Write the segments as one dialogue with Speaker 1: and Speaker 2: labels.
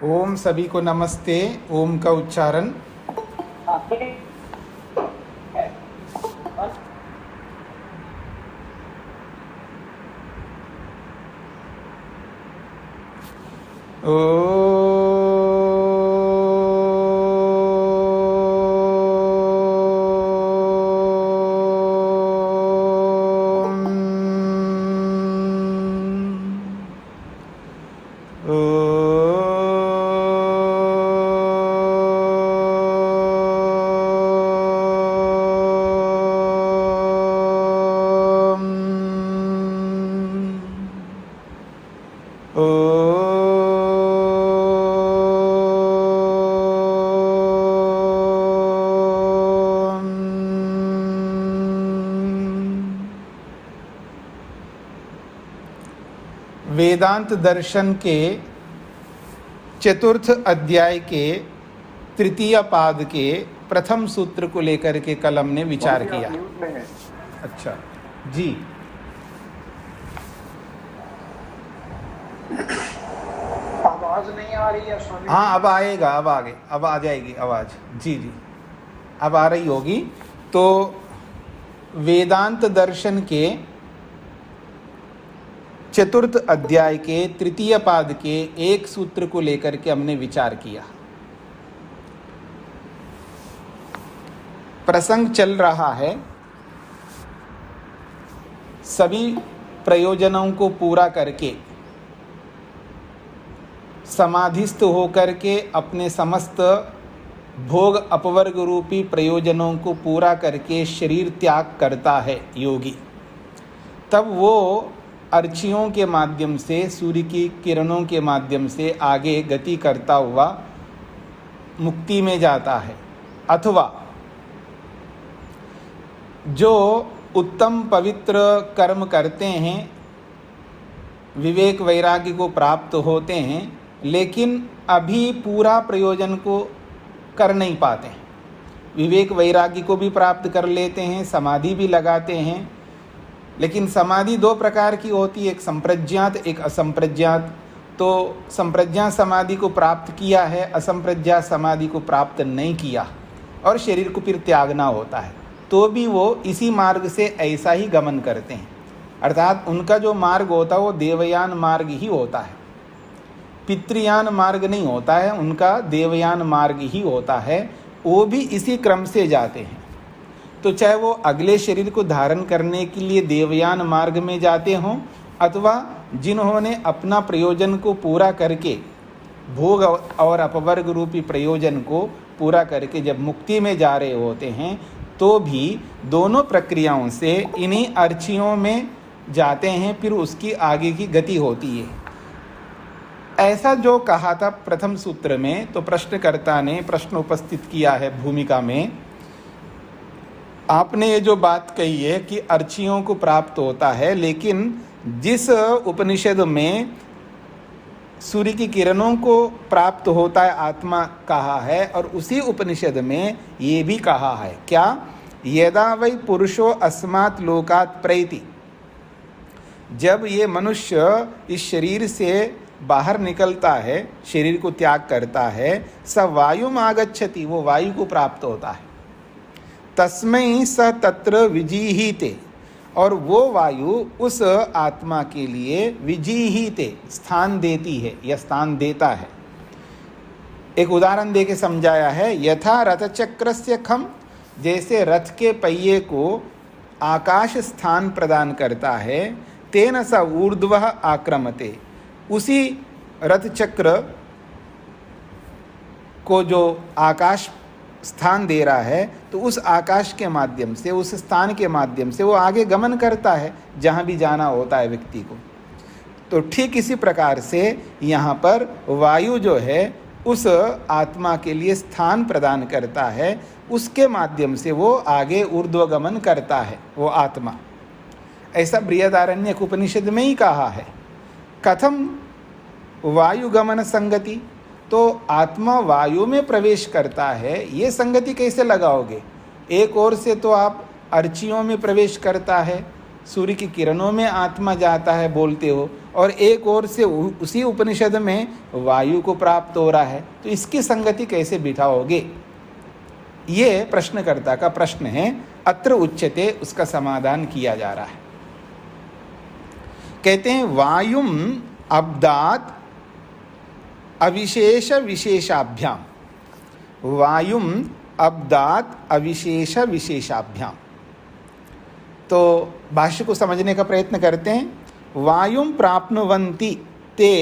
Speaker 1: ओम सभी को नमस्ते। ओम का उच्चारण वेदांत दर्शन के चतुर्थ अध्याय के तृतीय पाद के प्रथम सूत्र को लेकर के कल हमने विचार किया। अच्छा जी,
Speaker 2: आवाज नहीं आ रही है स्वामी?
Speaker 1: हाँ अब आएगा, अब आ जाएगी आवाज। जी जी अब आ रही होगी। तो वेदांत दर्शन के चतुर्थ अध्याय के तृतीय पाद के एक सूत्र को लेकर के हमने विचार किया। प्रसंग चल रहा है सभी प्रयोजनों को पूरा करके समाधिस्थ होकर के अपने समस्त भोग अपवर्ग रूपी प्रयोजनों को पूरा करके शरीर त्याग करता है योगी। तब वो अर्चियों के माध्यम से, सूर्य की किरणों के माध्यम से आगे गति करता हुआ मुक्ति में जाता है। अथवा जो उत्तम पवित्र कर्म करते हैं, विवेक वैराग्य को प्राप्त होते हैं, लेकिन अभी पूरा प्रयोजन को कर नहीं पाते हैं। विवेक वैराग्य को भी प्राप्त कर लेते हैं, समाधि भी लगाते हैं, लेकिन समाधि दो प्रकार की होती है, एक संप्रज्ञात एक असंप्रज्ञात। तो संप्रज्ञात समाधि को प्राप्त किया है, असंप्रज्ञात समाधि को प्राप्त नहीं किया और शरीर को फिर त्यागना होता है, तो भी वो इसी मार्ग से ऐसा ही गमन करते हैं। अर्थात उनका जो मार्ग होता है वो देवयान मार्ग ही होता है, पितृयान मार्ग नहीं होता है, उनका देवयान मार्ग ही होता है। वो भी इसी क्रम से जाते हैं। तो चाहे वो अगले शरीर को धारण करने के लिए देवयान मार्ग में जाते हों, अथवा जिन्होंने अपना प्रयोजन को पूरा करके भोग और अपवर्ग रूपी प्रयोजन को पूरा करके जब मुक्ति में जा रहे होते हैं, तो भी दोनों प्रक्रियाओं से इन्हीं अर्चियों में जाते हैं, फिर उसकी आगे की गति होती है। ऐसा जो कहा था प्रथम सूत्र में, तो प्रश्नकर्ता ने प्रश्न उपस्थित किया है भूमिका में। आपने ये जो बात कही है कि अर्चियों को प्राप्त होता है, लेकिन जिस उपनिषद में सूर्य की किरणों को प्राप्त होता है आत्मा कहा है, और उसी उपनिषद में ये भी कहा है क्या, यदा वै पुरुषो अस्मात् लोकात् प्रैति। जब ये मनुष्य इस शरीर से बाहर निकलता है, शरीर को त्याग करता है, स वायुम आगच्छति, वो वायु को प्राप्त होता है। तस्मै स तत्र विजीहीते, और वो वायु उस आत्मा के लिए विजीहीते स्थान देती है या स्थान देता है। एक उदाहरण देके समझाया है, यथा रथचक्रस्य खम, जैसे रथ के पहिए को आकाश स्थान प्रदान करता है, तेन स ऊर्ध्वः आक्रमते, उसी रथ चक्र को जो आकाश स्थान दे रहा है, तो उस आकाश के माध्यम से, उस स्थान के माध्यम से वो आगे गमन करता है जहाँ भी जाना होता है व्यक्ति को। तो ठीक इसी प्रकार से यहाँ पर वायु जो है उस आत्मा के लिए स्थान प्रदान करता है, उसके माध्यम से वो आगे ऊर्ध्वगमन करता है वो आत्मा। ऐसा बृहदारण्यक उपनिषद में ही कहा है। कथम वायुगमन संगति, तो आत्मा वायु में प्रवेश करता है, ये संगति कैसे लगाओगे? एक ओर से तो आप अर्चियों में प्रवेश करता है, सूर्य की किरणों में आत्मा जाता है बोलते हो, और एक ओर से उसी उपनिषद में वायु को प्राप्त हो रहा है, तो इसकी संगति कैसे बिठाओगे? ये प्रश्नकर्ता का प्रश्न है। अत्र उच्यते, उसका समाधान किया जा रहा है। कहते हैं वायुम अब्दात अविशेष विशेषाभ्याम, वायुम अब्दात अविशेष विशेषाभ्याम। तो भाष्य को समझने का प्रयत्न करते हैं। वायुम प्राप्नुवन्ति ते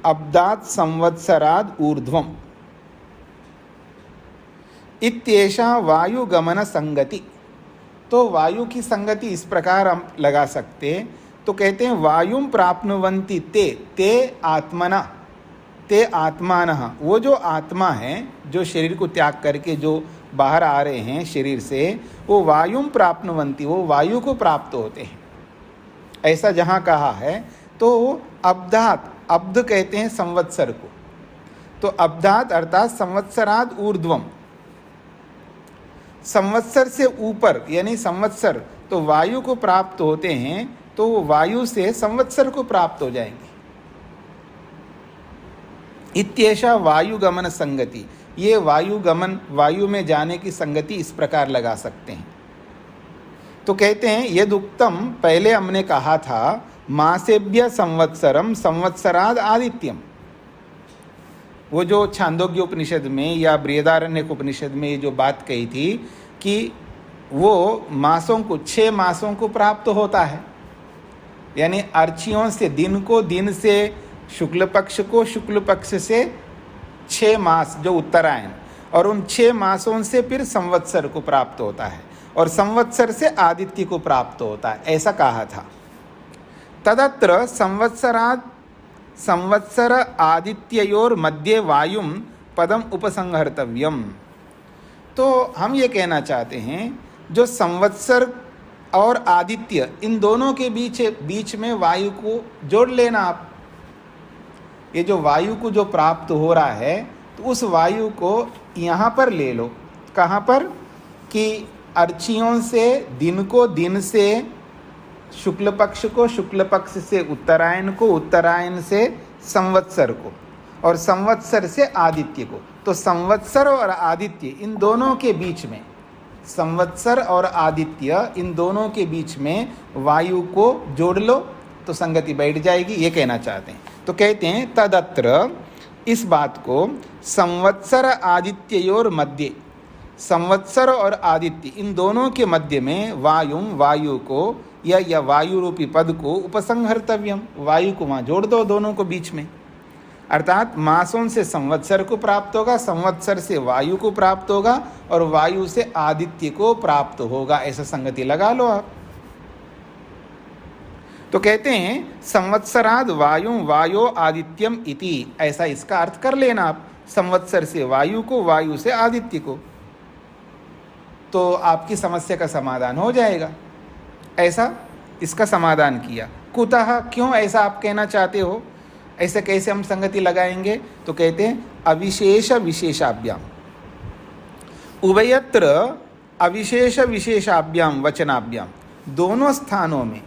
Speaker 1: अब्दात संवत्सराद ऊर्ध्वम इत्येषा वायुगमन संगति। तो वायु की संगति इस प्रकार हम लगा सकते हैं। तो कहते हैं वायुम प्राप्नुवन्ति ते आत्मना, ते आत्मानः, वो जो आत्मा है, जो शरीर को त्याग करके जो बाहर आ रहे हैं शरीर से, वो वायुम प्राप्नुवन्ति, वो वायु को प्राप्त होते हैं। ऐसा जहाँ कहा है तो अब्दात, अब्द कहते हैं संवत्सर को, तो अब्दात अर्थात संवत्सराद ऊर्ध्वम, संवत्सर से ऊपर यानी संवत्सर, तो वायु को प्राप्त होते हैं, तो वो वायु से संवत्सर को प्राप्त हो जाएंगे। इत्येषा वायुगमन संगति, ये वायुगमन, वायु में जाने की संगति इस प्रकार लगा सकते हैं। तो कहते हैं यदुक्तम, पहले हमने कहा था मासेभ्य संवत्सरम संवत्सराद आदित्यम, वो जो छांदोग्य उपनिषद में या बृहदारण्यक उपनिषद में ये जो बात कही थी कि वो मासों को, 6 मासों को प्राप्त होता है, यानी अर्चियों से दिन को, दिन से शुक्ल पक्ष को, शुक्ल पक्ष से 6 मास जो उत्तरायण, और उन 6 मासों से फिर संवत्सर को प्राप्त होता है, और संवत्सर से आदित्य को प्राप्त होता है, ऐसा कहा था। तदत्र संवत्सर आदित्ययोर मध्य वायुम पदम उपसंहर्तव्यम। तो हम ये कहना चाहते हैं जो संवत्सर और आदित्य, इन दोनों के बीच में वायु को जोड़ लेना आप। ये जो वायु को जो प्राप्त हो रहा है, तो उस वायु को यहाँ पर ले लो। कहाँ पर? कि अर्चियों से दिन को, दिन से शुक्ल पक्ष को, शुक्ल पक्ष से उत्तरायण को, उत्तरायण से संवत्सर को, और संवत्सर से आदित्य को। तो संवत्सर और आदित्य इन दोनों के बीच में, संवत्सर और आदित्य इन दोनों के बीच में वायु को जोड़ लो तो संगति बैठ जाएगी, ये कहना चाहते हैं। तो कहते हैं तदत्र, इस बात को संवत्सर आदित्ययोर मध्य, संवत्सर और आदित्य इन दोनों के मध्य में वायुम, वायु को या वायु रूपी पद को उपसंहर्तव्यम, वायु को वहाँ जोड़ दो दोनों को बीच में। अर्थात मासों से संवत्सर को प्राप्त होगा, संवत्सर से वायु को प्राप्त होगा, और वायु से आदित्य को प्राप्त होगा, ऐसा संगति लगा लो आप। तो कहते हैं संवत्सराद वायु वायो आदित्यम इति, ऐसा इसका अर्थ कर लेना आप, संवत्सर से वायु को, वायु से आदित्य को, तो आपकी समस्या का समाधान हो जाएगा। ऐसा इसका समाधान किया। कुतः, क्यों ऐसा आप कहना चाहते हो, ऐसे कैसे हम संगति लगाएंगे? तो कहते हैं अविशेष विशेषाभ्याम, उभयत्र अविशेष विशेषाभ्याम वचनाभ्याम, दोनों स्थानों में,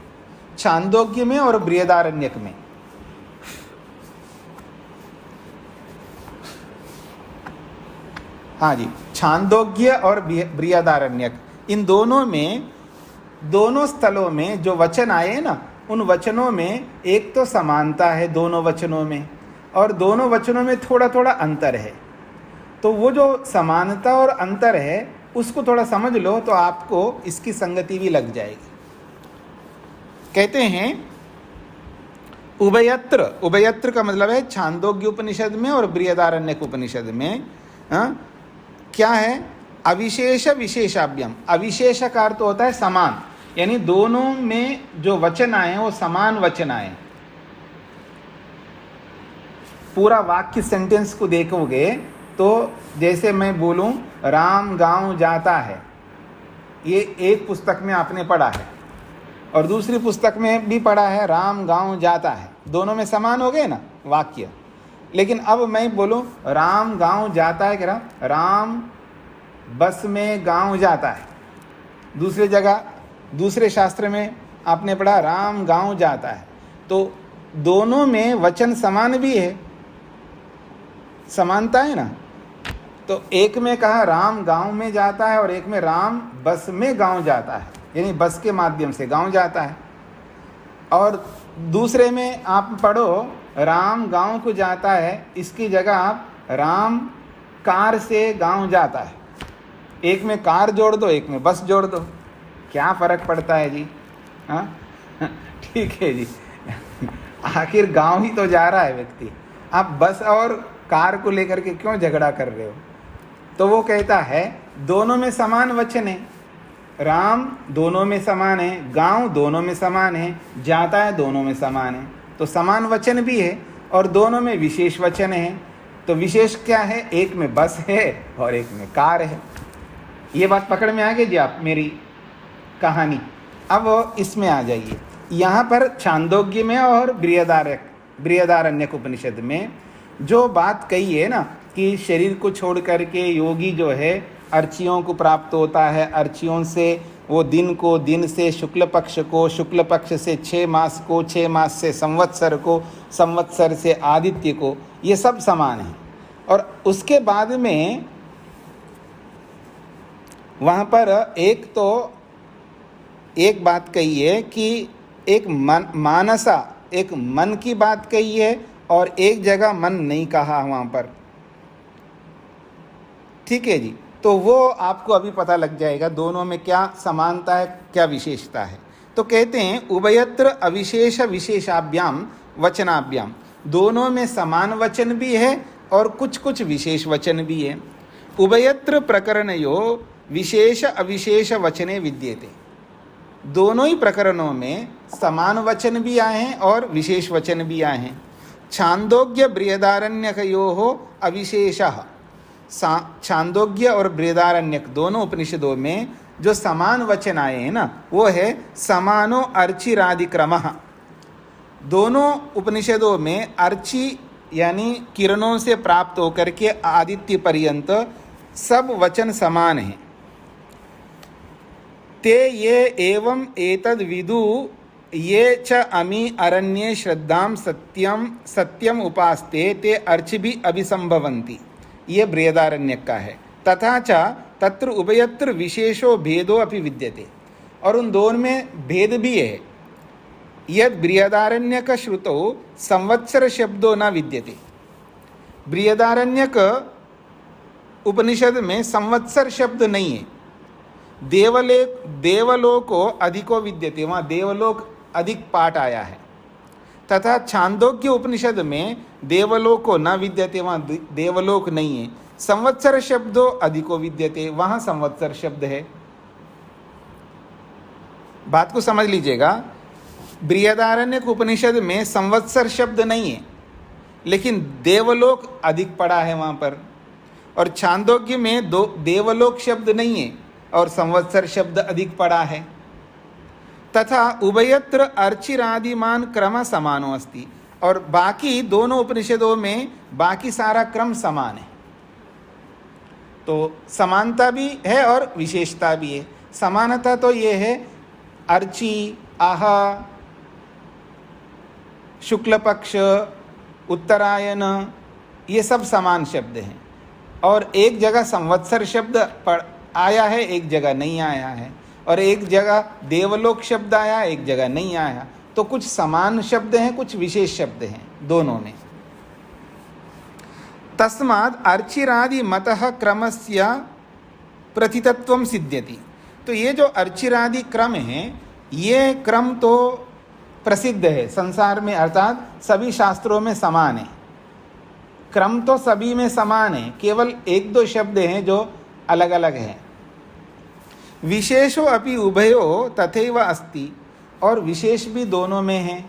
Speaker 1: छांदोग्य में और बृहदारण्यक में, हाँ जी, छांदोग्य और बृहदारण्यक, इन दोनों में, दोनों स्थलों में जो वचन आए ना, उन वचनों में एक तो समानता है दोनों वचनों में, और दोनों वचनों में थोड़ा थोड़ा अंतर है। तो वो जो समानता और अंतर है उसको थोड़ा समझ लो तो आपको इसकी संगति भी लग जाएगी। कहते हैं उभयत्र, उभयत्र का मतलब है छांदोग्य उपनिषद में और बृहदारण्यक उपनिषद में। क्या है? अविशेष विशेषाभ्याम, अविशेष का अर्थ होता है समान, यानी दोनों में जो वचन आए वो समान वचन आए। पूरा वाक्य सेंटेंस को देखोगे तो जैसे मैं बोलूं राम गांव जाता है, ये एक पुस्तक में आपने पढ़ा है और दूसरी पुस्तक में भी पढ़ा है राम गांव जाता है, दोनों में समान हो गए ना वाक्य। लेकिन अब मैं बोलूं राम गांव जाता है, कह रहा राम बस में गांव जाता है, दूसरी जगह दूसरे शास्त्र में आपने पढ़ा राम गांव जाता है, तो दोनों में वचन समान भी है, समानता है ना। तो एक में कहा राम गांव में जाता है और एक में राम बस में गांव जाता है, यानी बस के माध्यम से गांव जाता है। और दूसरे में आप पढ़ो राम गांव को जाता है, इसकी जगह आप राम कार से गांव जाता है। एक में कार जोड़ दो, एक में बस जोड़ दो, क्या फ़र्क पड़ता है जी? हाँ ठीक है जी आखिर गांव ही तो जा रहा है व्यक्ति, आप बस और कार को लेकर के क्यों झगड़ा कर रहे हो? तो वो कहता है दोनों में समान वचन है, राम दोनों में समान है, गांव दोनों में समान है, जाता है दोनों में समान है। तो समान वचन भी है और दोनों में विशेष वचन है। तो विशेष क्या है? एक में बस है और एक में कार है। ये बात पकड़ में आ गई जी आप मेरी कहानी? अब इसमें आ जाइए, यहाँ पर छांदोग्य में और बृहदारण्यक उपनिषद में जो बात कही है ना कि शरीर को छोड़ करके योगी जो है अर्चियों को प्राप्त होता है, अर्चियों से वो दिन को, दिन से शुक्ल पक्ष को, शुक्ल पक्ष से 6 मास को, 6 मास से संवत्सर को, संवत्सर से आदित्य को, ये सब समान है। और उसके बाद में वहाँ पर एक बात कही है कि एक मानसा, एक मन की बात कही है और एक जगह मन नहीं कहा वहाँ पर, ठीक है जी। तो वो आपको अभी पता लग जाएगा दोनों में क्या समानता है, क्या विशेषता है। तो कहते हैं उभयत्र अविशेष विशेषाभ्याम वचनाभ्याम, दोनों में समान वचन भी है और कुछ कुछ विशेष वचन भी है। उभयत्र प्रकरणयो विशेष अविशेष वचने विद्येते, दोनों ही प्रकरणों में समान वचन भी आए हैं और विशेष वचन भी आए हैं। छांदोग्य बृहदारण्यकयोः अविशेषः, छांदोग्य और बृहदारण्यक दोनों उपनिषदों में जो समान वचन आए हैं ना, वो है समानो अर्चिरादिक्रमः। दोनों उपनिषदों में अर्ची यानी किरणों से प्राप्त होकर के आदित्य पर्यंत सब वचन समान हैं। ते ये एवं एतद विदु ये च अमी अरण्ये श्रद्धां सत्यम सत्यम उपास्ते ते अर्चिभिः अभिसंभवन्ति, ये बृहदारण्यक का है। तथा च तत्र उभयत्र विशेषो भेदो अपि विद्यते, और उन दोनों में भेद भी है। यद बृहदारण्यक श्रुतौ संवत्सर शब्दो न विद्यते, बृहदारण्यक उपनिषद में संवत्सर शब्द नहीं है। देवलोको अधिको विद्यते, वहाँ देवलोक अधिक पाठ आया है। तथा छांदोग्य उपनिषद में देवलोको न विद्यते, वहाँ देवलोक नहीं है। संवत्सर शब्दो अधिको विद्यते, वहाँ संवत्सर शब्द है। बात को समझ लीजिएगा, बृहदारण्यक उपनिषद में संवत्सर शब्द नहीं है, लेकिन देवलोक अधिक पड़ा है वहाँ पर। और छांदोग्य में देवलोक शब्द नहीं है और संवत्सर शब्द अधिक पड़ा है। तथा उभयत्र अर्चिरादिमान क्रम समानो अस्ति, और बाकी दोनों उपनिषदों में बाकी सारा क्रम समान है। तो समानता भी है और विशेषता भी है। समानता तो ये है अर्ची, आहा, शुक्ल पक्ष, उत्तरायण, ये सब समान शब्द हैं। और एक जगह संवत्सर शब्द आया है, एक जगह नहीं आया है, और एक जगह देवलोक शब्द आया, एक जगह नहीं आया। तो कुछ समान शब्द हैं, कुछ विशेष शब्द हैं दोनों में। तस्माद् अर्चिरादि मतः क्रमस्य प्रतितत्वं सिद्ध्यति। तो ये जो अर्चिरादि क्रम है, ये क्रम तो प्रसिद्ध है संसार में, अर्थात सभी शास्त्रों में समान है। क्रम तो सभी में समान है, केवल एक दो शब्द हैं जो अलग अलग हैं। विशेषो अपि उभयो तथैव अस्ति, और विशेष भी दोनों में है।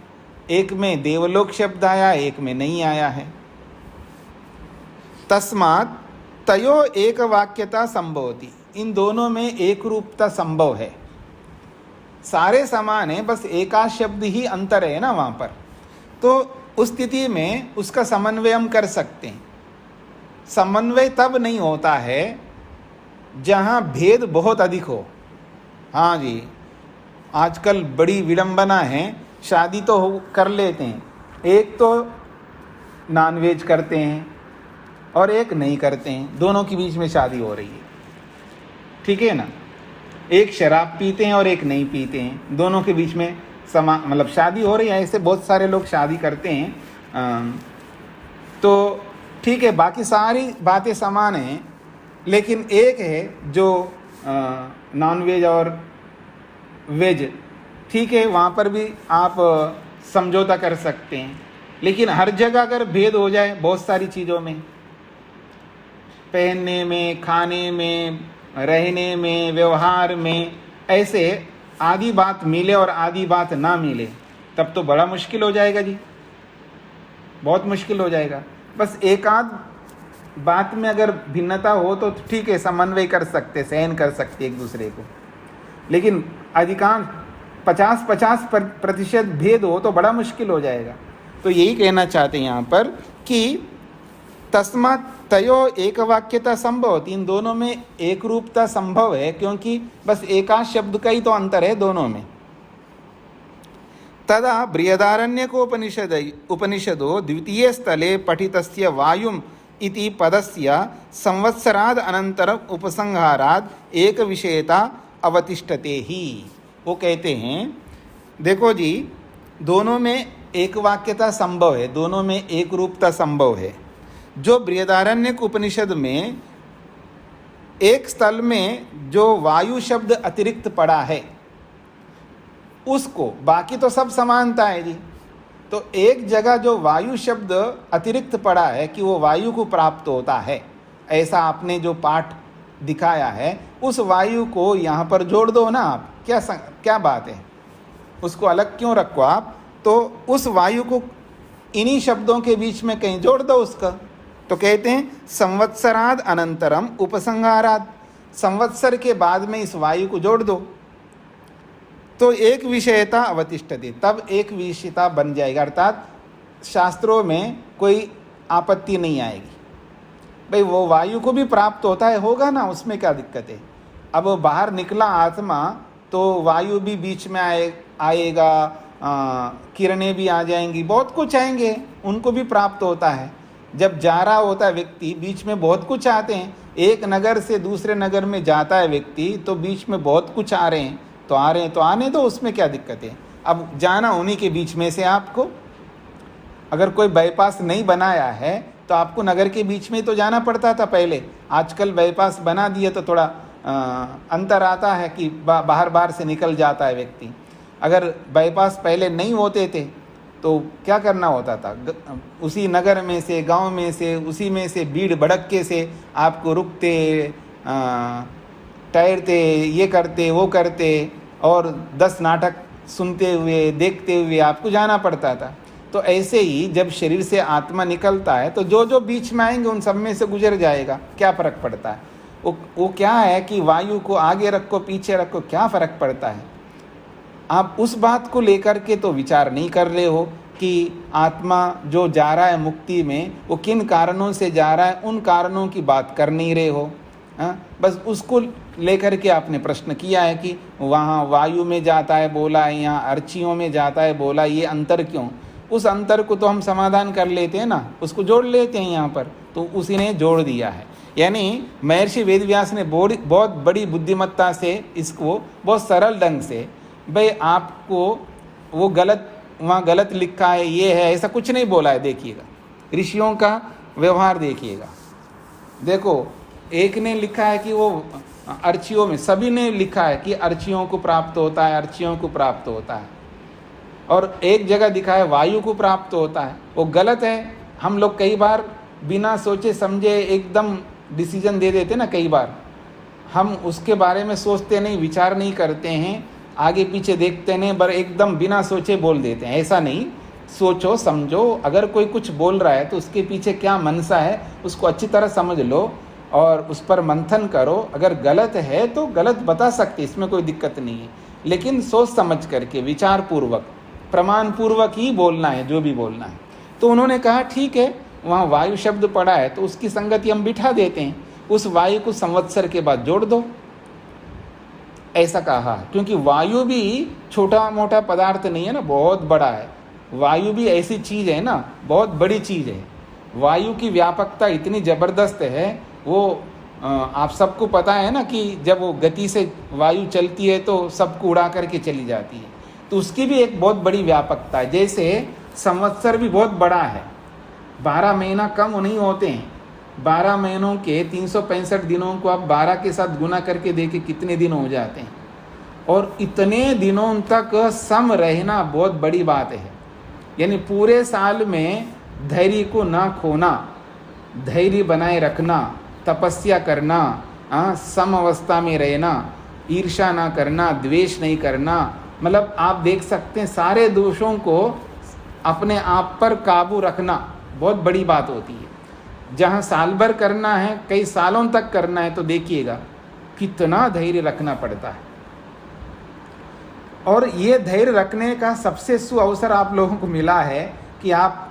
Speaker 1: एक में देवलोक शब्द आया, एक में नहीं आया है। तस्मात् तयो एक वाक्यता संभवति, इन दोनों में एक रूपता संभव है। सारे समान है, बस एकाध शब्द ही अंतर है ना वहाँ पर। तो उस स्थिति में उसका समन्वय हम कर सकते हैं। समन्वय तब नहीं होता है जहाँ भेद बहुत अधिक हो। हाँ जी, आजकल बड़ी विडंबना है, शादी तो कर लेते हैं, एक तो नॉनवेज करते हैं और एक नहीं करते हैं, दोनों के बीच में शादी हो रही है, ठीक है ना। एक शराब पीते हैं और एक नहीं पीते हैं, दोनों के बीच में मतलब शादी हो रही है। ऐसे बहुत सारे लोग शादी करते हैं। तो ठीक है, बाकी सारी बातें समान हैं, लेकिन एक है जो नॉन वेज और वेज, ठीक है, वहाँ पर भी आप समझौता कर सकते हैं। लेकिन हर जगह अगर भेद हो जाए बहुत सारी चीज़ों में, पहनने में, खाने में, रहने में, व्यवहार में, ऐसे आधी बात मिले और आधी बात ना मिले, तब तो बड़ा मुश्किल हो जाएगा जी, बहुत मुश्किल हो जाएगा। बस एक आध बात में अगर भिन्नता हो तो ठीक है, समन्वय कर सकते, सहन कर सकते एक दूसरे को। लेकिन अधिकांश 50-50% भेद हो तो बड़ा मुश्किल हो जाएगा। तो यही कहना चाहते हैं यहाँ पर कि तस्मात् तयो एक वाक्यता संभव होती, इन दोनों में एक रूपता संभव है, क्योंकि बस एकाध शब्द का ही तो अंतर है दोनों में। तदा बृहदारण्यकोपनिषदो द्वितीय स्थले पठितस्य वायुम इति पदस्य संवत्सराद अनंतरम उपसंहाराद एक विषयता अवतिष्ठते ही। वो कहते हैं देखो जी, दोनों में एक वाक्यता संभव है, दोनों में एक रूपता संभव है। जो बृहदारण्यक उपनिषद में एक स्थल में जो वायु शब्द अतिरिक्त पड़ा है उसको, बाकी तो सब समानता है जी, तो एक जगह जो वायु शब्द अतिरिक्त पड़ा है कि वो वायु को प्राप्त होता है, ऐसा आपने जो पाठ दिखाया है, उस वायु को यहाँ पर जोड़ दो ना आप, क्या बात है, उसको अलग क्यों रखो आप। तो उस वायु को इन्हीं शब्दों के बीच में कहीं जोड़ दो उसका। तो कहते हैं संवत्सराद अनंतरम उपसंहाराद, संवत्सर के बाद में इस वायु को जोड़ दो तो एक विषयता अवतिष्ठति, तब एक विषयता बन जाएगा, अर्थात शास्त्रों में कोई आपत्ति नहीं आएगी। भाई वो वायु को भी प्राप्त होता है, होगा ना, उसमें क्या दिक्कत है। अब बाहर निकला आत्मा तो वायु भी बीच में आएगा, किरणें भी आ जाएंगी, बहुत कुछ आएंगे, उनको भी प्राप्त होता है। जब जा रहा होता है व्यक्ति, बीच में बहुत कुछ आते हैं, एक नगर से दूसरे नगर में जाता है व्यक्ति तो बीच में बहुत कुछ आ रहे हैं, तो आने दो, उसमें क्या दिक्कत है। अब जाना उन्हीं के बीच में से आपको, अगर कोई बाईपास नहीं बनाया है तो आपको नगर के बीच में तो जाना पड़ता था पहले, आजकल बाईपास बना दिए तो थोड़ा अंतर आता है कि बाहर से निकल जाता है व्यक्ति। अगर बाईपास पहले नहीं होते थे तो क्या करना होता था, उसी नगर में से, गांव में से, उसी में से भीड़ भड़क्के से आपको रुकते, ठहरते, ये करते वो करते, और 10 नाटक सुनते हुए देखते हुए आपको जाना पड़ता था। तो ऐसे ही जब शरीर से आत्मा निकलता है तो जो जो बीच में आएंगे उन सब में से गुजर जाएगा, क्या फ़र्क पड़ता है। वो क्या है कि वायु को आगे रखो पीछे रखो, क्या फ़र्क पड़ता है। आप उस बात को लेकर के तो विचार नहीं कर रहे हो कि आत्मा जो जा रहा है मुक्ति में वो किन कारणों से जा रहा है, उन कारणों की बात कर नहीं रहे हो। बस उसको लेकर के आपने प्रश्न किया है कि वहाँ वायु में जाता है बोला है, यहाँ अर्चियों में जाता है बोला, ये अंतर क्यों। उस अंतर को तो हम समाधान कर लेते हैं ना, उसको जोड़ लेते हैं यहाँ पर, तो उसी ने जोड़ दिया है। यानी महर्षि वेदव्यास ने बहुत बड़ी बुद्धिमत्ता से इसको बहुत सरल ढंग से, भाई आपको वो गलत, वहाँ गलत लिखा है, ये है, ऐसा कुछ नहीं बोला है। देखिएगा ऋषियों का व्यवहार देखिएगा, देखो एक ने लिखा है कि वो अर्चियों में, सभी ने लिखा है कि अर्चियों को प्राप्त होता है, अर्चियों को प्राप्त होता है, और एक जगह दिखा है वायु को प्राप्त होता है, वो गलत है। हम लोग कई बार बिना सोचे समझे एकदम डिसीजन दे देते ना, कई बार हम उसके बारे में सोचते नहीं, विचार नहीं करते हैं, आगे पीछे देखते नहीं, पर एकदम बिना सोचे बोल देते हैं। ऐसा नहीं, सोचो समझो, अगर कोई कुछ बोल रहा है तो उसके पीछे क्या मनसा है उसको अच्छी तरह समझ लो और उस पर मंथन करो। अगर गलत है तो गलत बता सकते, इसमें कोई दिक्कत नहीं है, लेकिन सोच समझ करके विचार पूर्वक प्रमाण पूर्वक ही बोलना है जो भी बोलना है। तो उन्होंने कहा ठीक है, वहाँ वायु शब्द पड़ा है तो उसकी संगति हम बिठा देते हैं, उस वायु को संवत्सर के बाद जोड़ दो। ऐसा कहा, क्योंकि वायु भी छोटा मोटा पदार्थ नहीं है ना, बहुत बड़ा है। वायु भी ऐसी चीज़ है ना, बहुत बड़ी चीज़ है। वायु की व्यापकता इतनी ज़बरदस्त है। वो आप सबको पता है ना कि जब वो गति से वायु चलती है तो सबको उड़ा करके चली जाती है, तो उसकी भी एक बहुत बड़ी व्यापकता है। जैसे संवत्सर भी बहुत बड़ा है, 12 महीना कम नहीं होते हैं। 12 महीनों के 365 दिनों को आप 12 के साथ गुना करके देखिए कितने दिन हो जाते हैं, और इतने दिनों तक सम रहना बहुत बड़ी बात है। यानी पूरे साल में धैर्य को ना खोना, धैर्य बनाए रखना, तपस्या करना, सम अवस्था में रहना, ईर्ष्या ना करना, द्वेष नहीं करना, मतलब आप देख सकते हैं सारे दोषों को अपने आप पर काबू रखना बहुत बड़ी बात होती है। जहाँ साल भर करना है, कई सालों तक करना है, तो देखिएगा कितना धैर्य रखना पड़ता है। और ये धैर्य रखने का सबसे सुअवसर आप लोगों को मिला है कि आप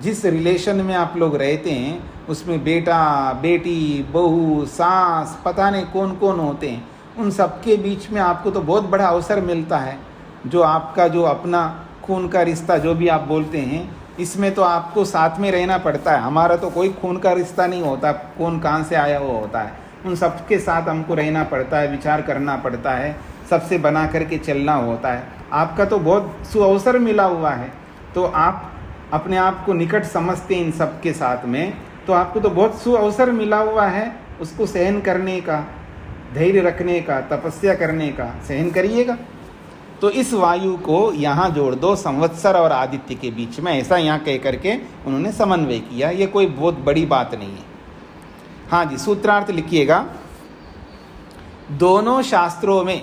Speaker 1: जिस रिलेशन में आप लोग रहते हैं उसमें बेटा बेटी बहू सास पता नहीं कौन कौन होते हैं, उन सबके बीच में आपको तो बहुत बड़ा अवसर मिलता है। जो आपका जो अपना खून का रिश्ता जो भी आप बोलते हैं, इसमें तो आपको साथ में रहना पड़ता है। हमारा तो कोई खून का रिश्ता नहीं होता, कौन कहाँ से आया हुआ होता है। उन सबके साथ हमको रहना पड़ता है, विचार करना पड़ता है, सबसे बना करके चलना होता है। आपका तो बहुत सुअवसर मिला हुआ है, तो आप अपने आप को निकट समझते हैं इन सब के साथ में, तो आपको तो बहुत सुअवसर मिला हुआ है उसको सहन करने का, धैर्य रखने का, तपस्या करने का। सहन करिएगा। तो इस वायु को यहाँ जोड़ दो संवत्सर और आदित्य के बीच में, ऐसा यहाँ कह करके उन्होंने समन्वय किया। ये कोई बहुत बड़ी बात नहीं है। हाँ जी, सूत्रार्थ लिखिएगा। दोनों शास्त्रों में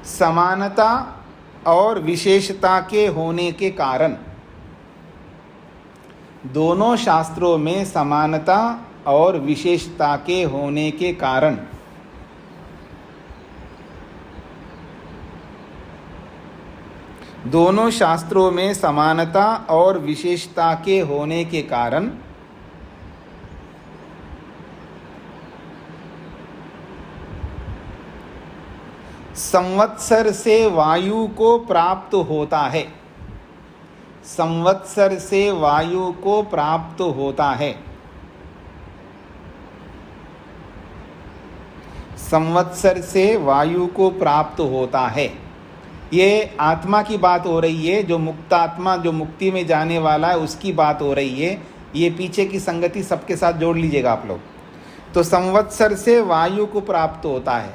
Speaker 1: समानता और विशेषता के होने के कारण, दोनों शास्त्रों में समानता और विशेषता के होने के कारण दोनों शास्त्रों में समानता और विशेषता के होने के कारण संवत्सर से वायु को प्राप्त होता है। संवत्सर से वायु को प्राप्त होता है। संवत्सर से वायु को प्राप्त होता है। ये आत्मा की बात हो रही है, जो मुक्तात्मा, जो मुक्ति में जाने वाला है, उसकी बात हो रही है। ये पीछे की संगति सबके साथ जोड़ लीजिएगा आप लोग। तो संवत्सर से वायु को प्राप्त होता है,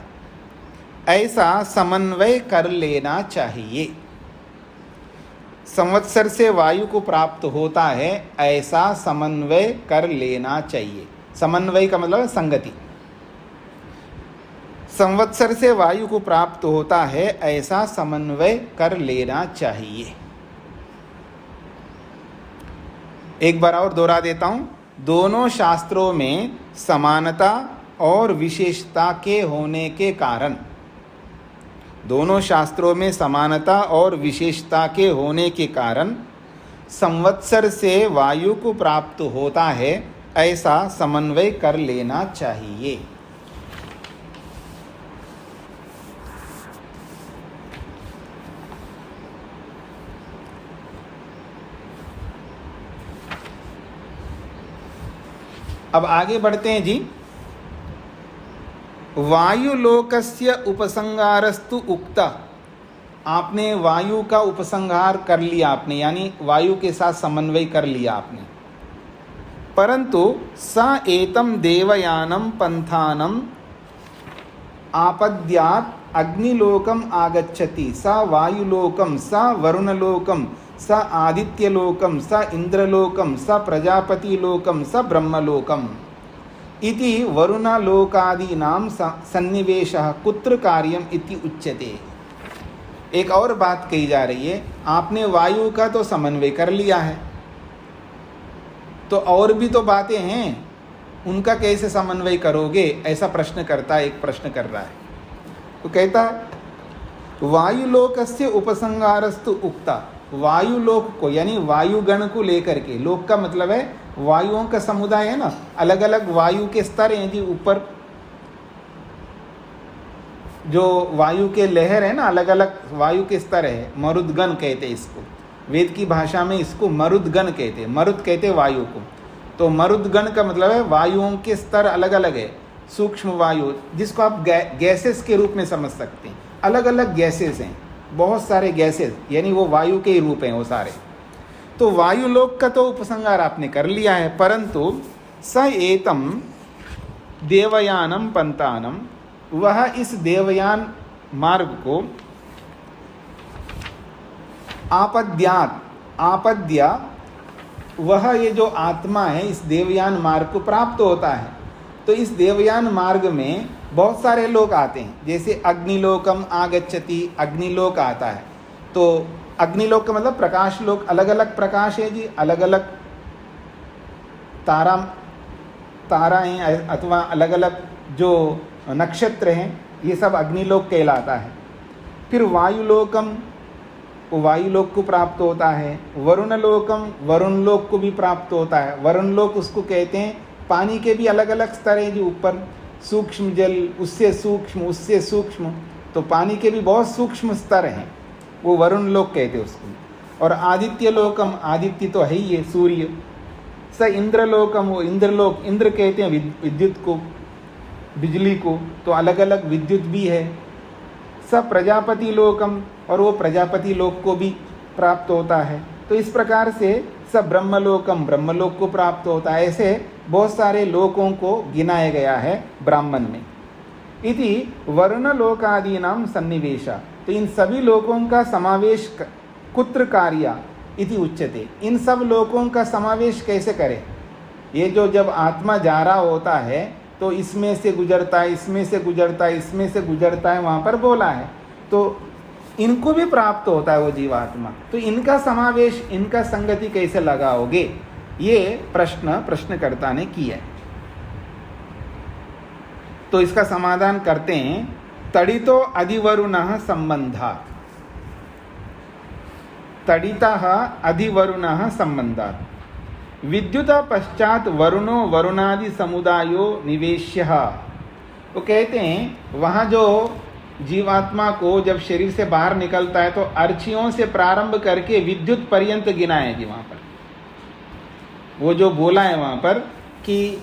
Speaker 1: ऐसा समन्वय कर लेना चाहिए। संवत्सर से वायु को प्राप्त होता है, ऐसा समन्वय कर लेना चाहिए। समन्वय का मतलब संगति। संवत्सर से वायु को प्राप्त होता है, ऐसा समन्वय कर लेना चाहिए। एक बार और दोहरा देता हूं। दोनों शास्त्रों में समानता और विशेषता के होने के कारण, दोनों शास्त्रों में समानता और विशेषता के होने के कारण संवत्सर से वायु को प्राप्त होता है, ऐसा समन्वय कर लेना चाहिए। अब आगे बढ़ते हैं जी। वायुलोकस्य उपसंहारस्तु उक्ता। आपने वायु का उपसंहार कर लिया आपने, यानी वायु के साथ समन्वय कर लिया आपने। परंतु स एतम देवयानम पंथानम आपद्यात अग्निलोकम आगच्छति, स वायुलोकम, स वरुणलोकम, स आदित्यलोकम, स इंद्रलोकम, स प्रजापतिलोकम, स ब्रह्मलोकम इति वरुणलोकादीनां सन्निवेशः कुत्र कार्यम इति उच्यते। एक और बात कही जा रही है, आपने वायु का तो समन्वय कर लिया है, तो और भी तो बातें हैं, उनका कैसे समन्वय करोगे, ऐसा प्रश्न करता है, एक प्रश्न कर रहा है। तो कहता है वायुलोकस्य उपसंहारस्तु उक्ता। वायुलोक को यानी वायुगण को लेकर के, लोक का मतलब है वायुओं का समुदाय है ना, अलग अलग वायु के स्तर हैं जी। ऊपर जो वायु के लहर है ना, अलग अलग वायु के स्तर है, मरुदगण कहते हैं इसको। वेद की भाषा में इसको मरुदगण कहते हैं। मरुद कहते हैं वायु को। तो मरुदगण का मतलब है वायुओं के स्तर अलग अलग है। सूक्ष्म वायु जिसको आप गैसेस के रूप में समझ सकते हैं, अलग अलग गैसेस हैं, बहुत सारे गैसेस, यानी वो वायु के ही रूप हैं वो सारे। तो वायुलोक का तो उपसंहार आपने कर लिया है। परंतु स एतम देवयानम पंतानम, वह इस देवयान मार्ग को आपद्या, वह ये जो आत्मा है इस देवयान मार्ग को प्राप्त होता है। तो इस देवयान मार्ग में बहुत सारे लोग आते हैं, जैसे अग्निलोकम आगच्छति, अग्निलोक आता है। तो अग्निलोक का मतलब प्रकाश लोक, अलग अलग प्रकाश है जी, अलग अलग तारा हैं अथवा अलग अलग जो नक्षत्र हैं, ये सब अग्निलोक कहलाता है। फिर वायुलोकम, वायुलोक को प्राप्त होता है। वरुणलोकम, वरुण लोक को भी प्राप्त होता है। वरुण लोक उसको कहते हैं, पानी के भी अलग अलग स्तर हैं जो ऊपर सूक्ष्म जल, उससे सूक्ष्म, उससे सूक्ष्म, तो पानी के भी बहुत सूक्ष्म स्तर हैं, वो वरुण लोक कहते हैं उसको। और आदित्य लोकम, आदित्य तो है ही है, सूर्य। स इंद्रलोकम, वो इंद्रलोक, इंद्र कहते हैं विद्युत को, बिजली को, तो अलग अलग विद्युत भी है। स प्रजापति लोकम, और वो प्रजापति लोक को भी प्राप्त होता है। तो इस प्रकार से स ब्रह्मलोकम, ब्रह्मलोक को प्राप्त होता है। ऐसे बहुत सारे लोकों को गिनाया गया है ब्राह्मण में। इति वरुणलोकादीनां सन्निवेशा, तो इन सभी लोकों का समावेश कुत्र कार्या इति उच्यते। इन सब लोकों का समावेश कैसे करें? ये जो जब आत्मा जा रहा होता है तो इसमें से गुजरता है, इसमें से गुजरता है, इसमें से गुजरता है, वहाँ पर बोला है। तो इनको भी प्राप्त होता है वो जीवात्मा, तो इनका समावेश, इनका संगति कैसे लगाओगे? ये प्रश्नकर्ता ने किया। तो इसका समाधान करते हैं। तडितो अधिवरुणः संबंधात्, तडितः अधिवरुणः संबंधात्, विद्युता पश्चात वरुणो वरुणादि समुदायो निवेश्य। तो कहते हैं वहाँ जो जीवात्मा को जब शरीर से बाहर निकलता है तो अर्चियों से प्रारंभ करके विद्युत पर्यंत गिना है जी। वहाँ पर वो जो बोला है वहाँ पर कि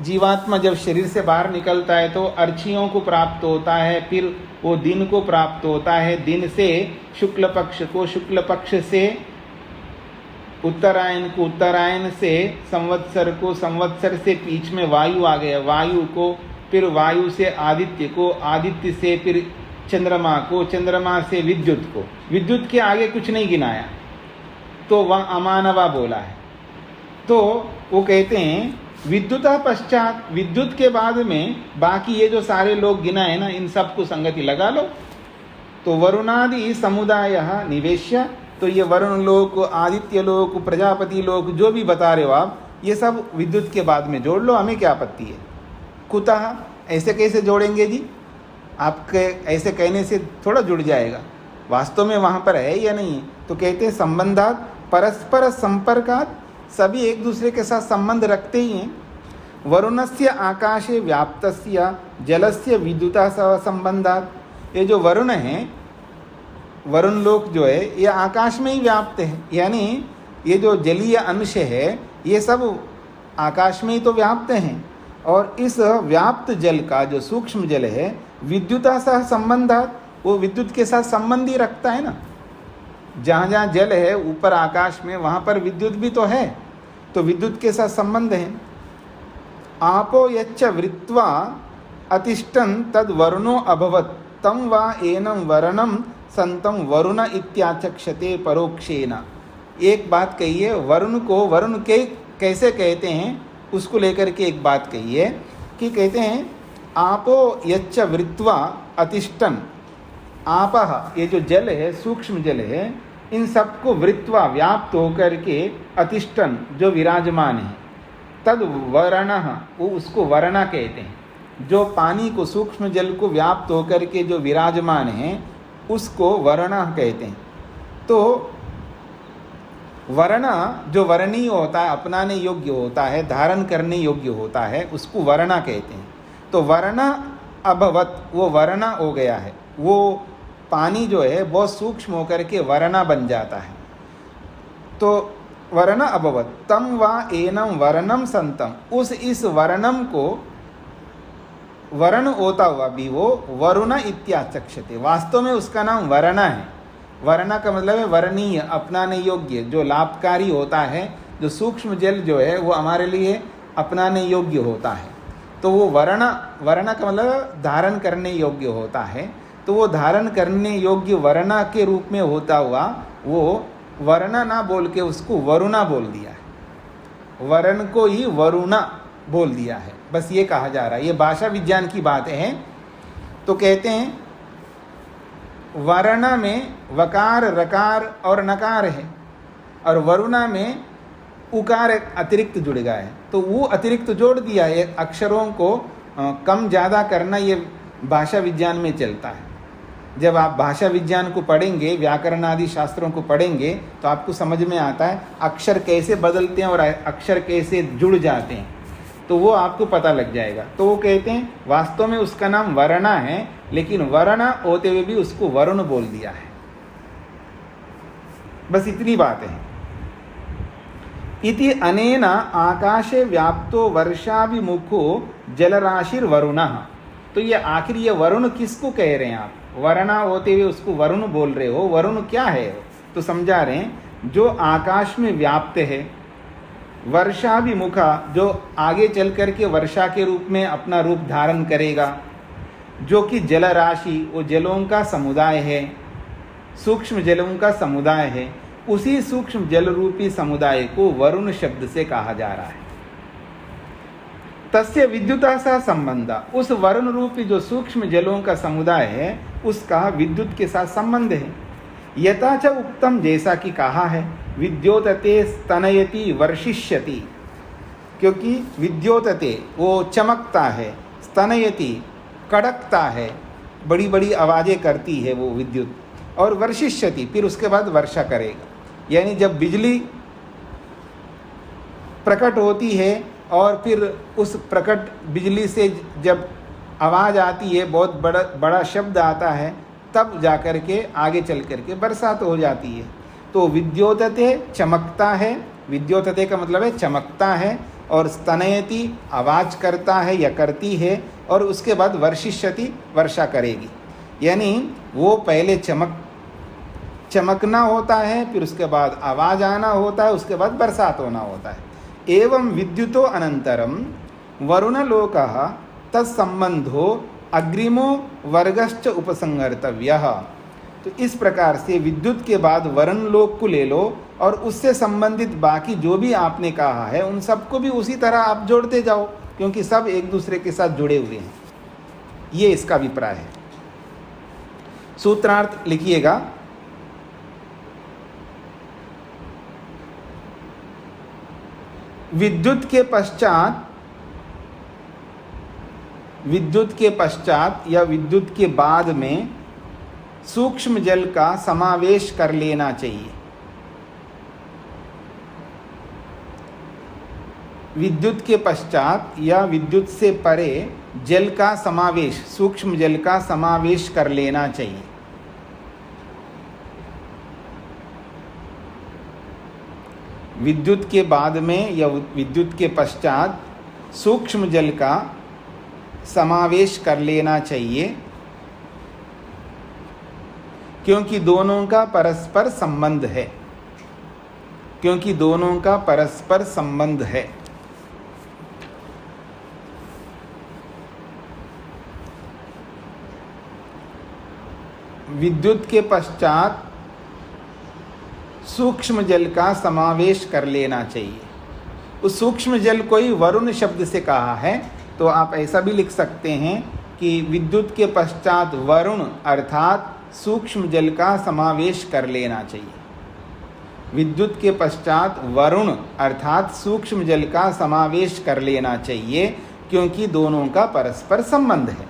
Speaker 1: जीवात्मा जब शरीर से बाहर निकलता है तो अर्चियों को प्राप्त होता है, फिर वो दिन को प्राप्त होता है, दिन से शुक्ल पक्ष को, शुक्ल पक्ष से उत्तरायण को, उत्तरायण से संवत्सर को, संवत्सर से बीच में वायु आ गया, वायु को, फिर वायु से आदित्य को, आदित्य से फिर चंद्रमा को, चंद्रमा से विद्युत को, विद्युत के आगे कुछ नहीं गिनाया, तो वह अमानवा बोला है। तो वो कहते हैं विद्युता पश्चात, विद्युत के बाद में बाकी ये जो सारे लोग गिना है ना, इन सबको संगति लगा लो। तो वरुणादि समुदाय निवेश्य, तो ये वरुण लोक, आदित्य लोक, प्रजापति लोक जो भी बता रहे हो आप, ये सब विद्युत के बाद में जोड़ लो, हमें क्या आपत्ति है। कुतः, ऐसे कैसे जोड़ेंगे जी? आपके ऐसे कहने से थोड़ा जुड़ जाएगा, वास्तव में वहाँ पर है या नहीं है। तो कहते हैं संबंधात परस्पर संपर्कात, सभी एक दूसरे के साथ संबंध रखते ही हैं। वरुणस्य आकाशे व्याप्तस्य जलस्य विद्युता सह संबंधात, ये जो वरुण है, वरुण लोक जो है ये आकाश में ही व्याप्त है, यानी ये जो जलीय अंश है ये सब आकाश में ही तो व्याप्त हैं। और इस व्याप्त जल का जो सूक्ष्म जल है विद्युता सह संबंधात, वो विद्युत के साथ संबंध ही रखता है ना। जहाँ जहाँ जल है ऊपर आकाश में, वहाँ पर विद्युत भी तो है, तो विद्युत के साथ संबंध है। आपो यच्च वृत्वा अतिष्ठन् तद वरुणो अभवत् तम वा एनं वरणम संतम वरुण इत्याचक्षते परोक्षेण। एक बात कहिए, वरुण को वरुण के कैसे कहते हैं उसको लेकर के एक बात कहिए कि कहते हैं आपो यच्च वृत्वा अतिष्ठन्, आपः ये जो जल है, सूक्ष्म जल है, इन सबको वृत्वा व्याप्त होकर के अतिष्ठन् जो विराजमान है, तद वरणः, वो उसको वरणा कहते हैं। जो पानी को, सूक्ष्म जल को व्याप्त होकर के जो विराजमान है उसको वरणः कहते हैं। तो वर्ण जो वर्णीय होता है, अपनाने योग्य होता है, धारण करने योग्य होता है, उसको वर्ण कहते हैं। तो वर्ण अभवत, वो वर्ण हो गया है, वो पानी जो है बहुत सूक्ष्म होकर के वर्ण बन जाता है। तो वर्ण अभवत तम वा एनम वर्णम संतम, उस इस वर्णम को वर्ण होता हुआ भी वो वरुण इत्याचक्षते, वास्तव में उसका नाम वर्ण है। वर्ण का मतलब है वर्णीय, अपनाने योग्य, जो लाभकारी होता है, जो सूक्ष्म जल जो है वो हमारे लिए अपनाने योग्य होता है। तो वो वर्ण, वर्ण का मतलब धारण करने योग्य होता है। तो वो धारण करने योग्य वर्ण के रूप में होता हुआ वो वर्ण ना बोल के उसको वरुणा बोल दिया है, वर्ण को ही वरुणा बोल दिया है। बस ये कहा जा रहा है, ये भाषा विज्ञान की बातें हैं। तो कहते हैं वर्ण में वकार, रकार और नकार है, और वरुणा में उकार अतिरिक्त जुड़ गया है। तो वो अतिरिक्त जोड़ दिया है, अक्षरों को कम ज़्यादा करना ये भाषा विज्ञान में चलता है। जब आप भाषा विज्ञान को पढ़ेंगे, व्याकरण आदि शास्त्रों को पढ़ेंगे, तो आपको समझ में आता है अक्षर कैसे बदलते हैं और अक्षर कैसे जुड़ जाते हैं, तो वो आपको पता लग जाएगा। तो वो कहते हैं वास्तव में उसका नाम वर्ण है, लेकिन वर्ण होते हुए भी उसको वरुण बोल दिया है। बस इतनी बात है। इति अनेन आकाशे व्याप्तो वर्षाभिमुखो जलराशिर्वरुणः। तो ये आखिर ये वरुण किसको कह रहे हैं आप? वर्ण होते हुए उसको वरुण बोल रहे हो, वरुण क्या है? तो समझा रहे हैं जो आकाश में व्याप्त है, वर्षाभिमुखा जो आगे चल करके वर्षा के रूप में अपना रूप धारण करेगा, जो कि जलराशि वो जलों का समुदाय है, सूक्ष्म जलों का समुदाय है, उसी सूक्ष्म जल रूपी समुदाय को वरुण शब्द से कहा जा रहा है। तस्य विद्युता सा संबंध, उस वरुण रूपी जो सूक्ष्म जलों का समुदाय है उसका विद्युत के साथ संबंध है। यथा च उक्तम, जैसा कि कहा है, विद्योतते स्तनयति वर्षिष्यति, क्योंकि विद्योतते वो चमकता है, स्तनयति कड़कता है, बड़ी बड़ी आवाज़ें करती है वो विद्युत, और वर्षिष्यति फिर उसके बाद वर्षा करेगा। यानी जब बिजली प्रकट होती है और फिर उस प्रकट बिजली से जब आवाज़ आती है, बहुत बड़ा शब्द आता है, तब जाकर के आगे चल कर के बरसात हो जाती है। तो विद्योतते चमकता है, विद्योतते का मतलब है चमकता है, और स्तनयति आवाज़ करता है या करती है, और उसके बाद वर्षिष्यति वर्षा करेगी। यानी वो पहले चमकना होता है, फिर उसके बाद आवाज़ आना होता है, उसके बाद बरसात होना होता है। एवं विद्युतो अनंतरम वरुणलोकः तत्संबंधो अग्रिमो वर्गश्च उपसंहर्तव्यः। तो इस प्रकार से विद्युत के बाद वरुण लोक को ले लो, और उससे संबंधित बाकी जो भी आपने कहा है उन सबको भी उसी तरह आप जोड़ते जाओ, क्योंकि सब एक दूसरे के साथ जुड़े हुए हैं। ये इसका अभिप्राय है। सूत्रार्थ लिखिएगा। विद्युत के पश्चात या विद्युत के बाद में सूक्ष्म जल का समावेश कर लेना चाहिए। विद्युत के पश्चात या विद्युत से परे जल का समावेश, सूक्ष्म जल का समावेश कर लेना चाहिए। विद्युत के बाद में या विद्युत के पश्चात सूक्ष्म जल का समावेश कर लेना चाहिए, क्योंकि दोनों का परस्पर संबंध है, क्योंकि दोनों का परस्पर संबंध है। विद्युत के पश्चात सूक्ष्म जल का समावेश कर लेना चाहिए। उस सूक्ष्म जल को ही वरुण शब्द से कहा है। तो आप ऐसा भी लिख सकते हैं कि विद्युत के पश्चात वरुण अर्थात सूक्ष्म जल का समावेश कर लेना चाहिए। विद्युत के पश्चात वरुण अर्थात सूक्ष्म जल का समावेश कर लेना चाहिए, क्योंकि दोनों का परस्पर संबंध है।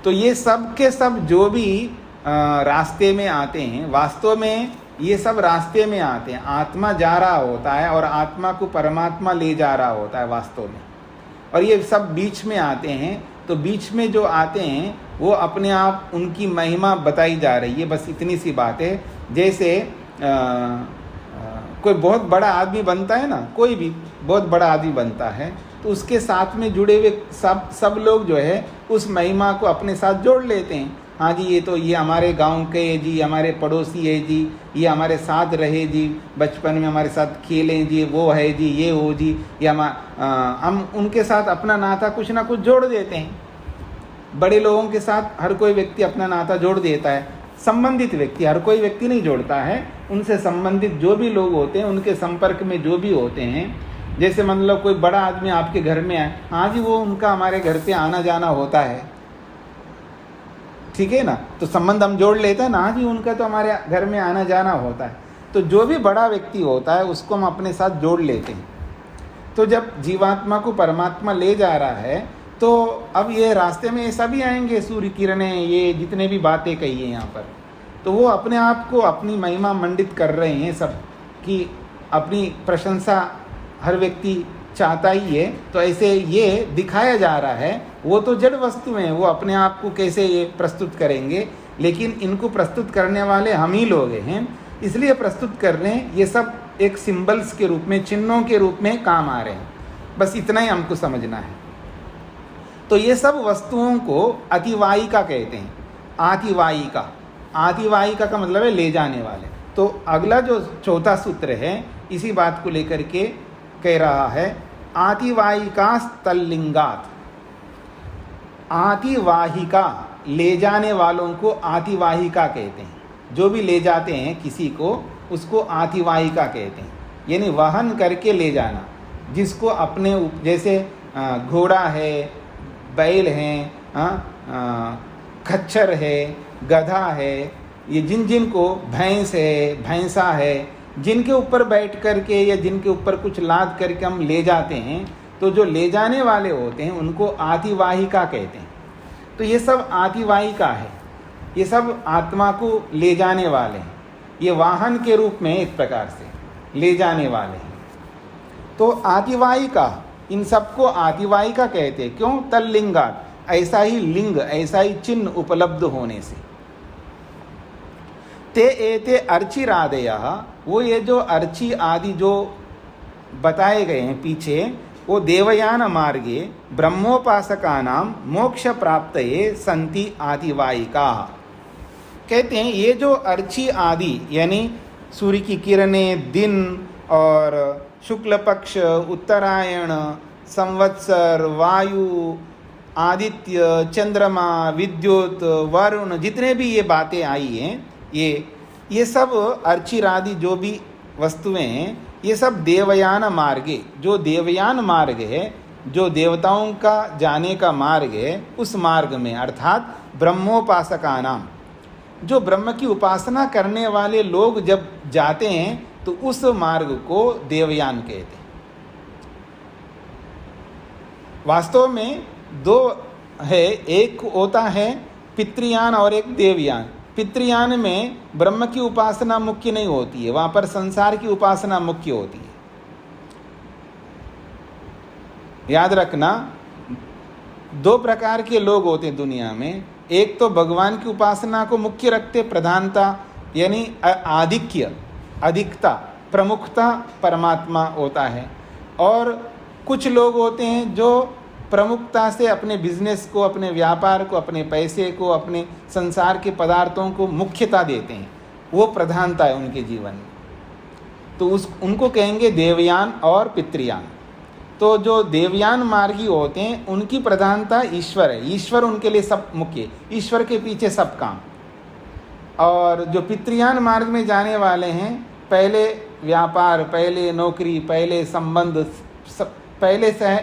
Speaker 1: तो ये सब के सब जो भी रास्ते में आते हैं, वास्तव में ये सब रास्ते में आते हैं। आत्मा जा रहा होता है और आत्मा को परमात्मा ले जा रहा होता है वास्तव में, और ये सब बीच में आते हैं। तो बीच में जो आते हैं वो अपने आप उनकी महिमा बताई जा रही है, बस इतनी सी बात है। जैसे कोई बहुत बड़ा आदमी बनता है ना, कोई भी बहुत बड़ा आदमी बनता है, तो उसके साथ में जुड़े हुए सब लोग जो है उस महिमा को अपने साथ जोड़ लेते हैं। हाँ जी, ये तो ये हमारे गांव के है जी, हमारे पड़ोसी है जी, ये हमारे साथ रहे जी, बचपन में हमारे साथ खेले जी, वो है जी, ये हो जी, ये हम उनके साथ अपना नाता कुछ ना कुछ जोड़ देते हैं। बड़े लोगों के साथ हर कोई व्यक्ति अपना नाता जोड़ देता है। संबंधित व्यक्ति, हर कोई व्यक्ति नहीं जोड़ता है, उनसे संबंधित जो भी लोग होते हैं, उनके संपर्क में जो भी होते हैं। जैसे मतलब कोई बड़ा आदमी आपके घर में आए, हाँ जी, वो उनका हमारे घर पे आना जाना होता है, ठीक है ना, तो संबंध हम जोड़ लेते हैं ना, हाँ जी, उनका तो हमारे घर में आना जाना होता है। तो जो भी बड़ा व्यक्ति होता है उसको हम अपने साथ जोड़ लेते हैं। तो जब जीवात्मा को परमात्मा ले जा रहा है, तो अब ये रास्ते में ऐसा भी आएंगे, सूर्य किरणें, ये जितने भी बातें कही है यहाँ पर, तो वो अपने आप को अपनी महिमा मंडित कर रहे हैं सब, कि अपनी प्रशंसा हर व्यक्ति चाहता ही है। तो ऐसे ये दिखाया जा रहा है, वो तो जड़ वस्तु हैं, वो अपने आप को कैसे ये प्रस्तुत करेंगे, लेकिन इनको प्रस्तुत करने वाले हम ही लोग हैं, इसलिए प्रस्तुत कर रहे हैं। ये सब एक सिंबल्स के रूप में, चिन्हों के रूप में काम आ रहे हैं, बस इतना ही हमको समझना है। तो ये सब वस्तुओं को अतिवाहिका कहते हैं। आतिवाहिका, आतिवाहिका का मतलब है ले जाने वाले। तो अगला जो चौथा सूत्र है इसी बात को लेकर के कह रहा है, आतिवाहिका तल्लिंगात। आतिवाहिका, ले जाने वालों को आतिवाहिका कहते हैं। जो भी ले जाते हैं किसी को, उसको आतिवाहिका कहते हैं, यानी वहन करके ले जाना। जिसको अपने जैसे घोड़ा है, बैल हैं, खच्चर है, गधा है, ये जिन को भैंस है, भैंसा है, जिनके ऊपर बैठ करके या जिनके ऊपर कुछ लाद करके हम ले जाते हैं, तो जो ले जाने वाले होते हैं उनको आतिवाहिका कहते हैं। तो ये सब आतिवाहिका है, ये सब आत्मा को ले जाने वाले हैं, ये वाहन के रूप में एक प्रकार से ले जाने वाले हैं। तो आतिवाहिका, इन सबको आतिवाहिका कहते हैं। क्यों? तल्लिंगात, ऐसा ही लिंग, ऐसा ही चिन्ह उपलब्ध होने से। ते एते अर्चिरादयः, वो ये जो अर्ची आदि जो बताए गए हैं पीछे, वो देवयान मार्गे ब्रह्मोपासकानां मोक्ष प्राप्तये संति आतिवाहिका। कहते हैं ये जो अर्ची आदि यानी सूर्य की किरणें, दिन और शुक्ल पक्ष, उत्तरायण, संवत्सर, वायु, आदित्य, चंद्रमा, विद्युत, वरुण, जितने भी ये बातें आई हैं, ये सब अर्चिरादि जो भी वस्तुएं हैं, ये सब देवयान मार्गे, जो देवयान मार्ग है, जो देवताओं का जाने का मार्ग है, उस मार्ग में, अर्थात ब्रह्मोपासकानाम, जो ब्रह्म की उपासना करने वाले लोग जब जाते हैं तो उस मार्ग को देवयान कहते हैं। वास्तव में दो है, एक होता है पितृयान और एक देवयान। पितृयान में ब्रह्म की उपासना मुख्य नहीं होती है, वहां पर संसार की उपासना मुख्य होती है। याद रखना, दो प्रकार के लोग होते हैं दुनिया में। एक तो भगवान की उपासना को मुख्य रखते, प्रधानता यानी आधिक्य, अधिकता, प्रमुखता परमात्मा होता है। और कुछ लोग होते हैं जो प्रमुखता से अपने बिजनेस को, अपने व्यापार को, अपने पैसे को, अपने संसार के पदार्थों को मुख्यता देते हैं, वो प्रधानता है उनके जीवन में। तो उनको कहेंगे देवयान और पितृयान। तो जो देवयान मार्गी होते हैं उनकी प्रधानता ईश्वर है, ईश्वर उनके लिए सब मुख्य, ईश्वर के पीछे सब काम। और जो पितृयान मार्ग में जाने वाले हैं, पहले व्यापार, पहले नौकरी, पहले संबंध, पहले से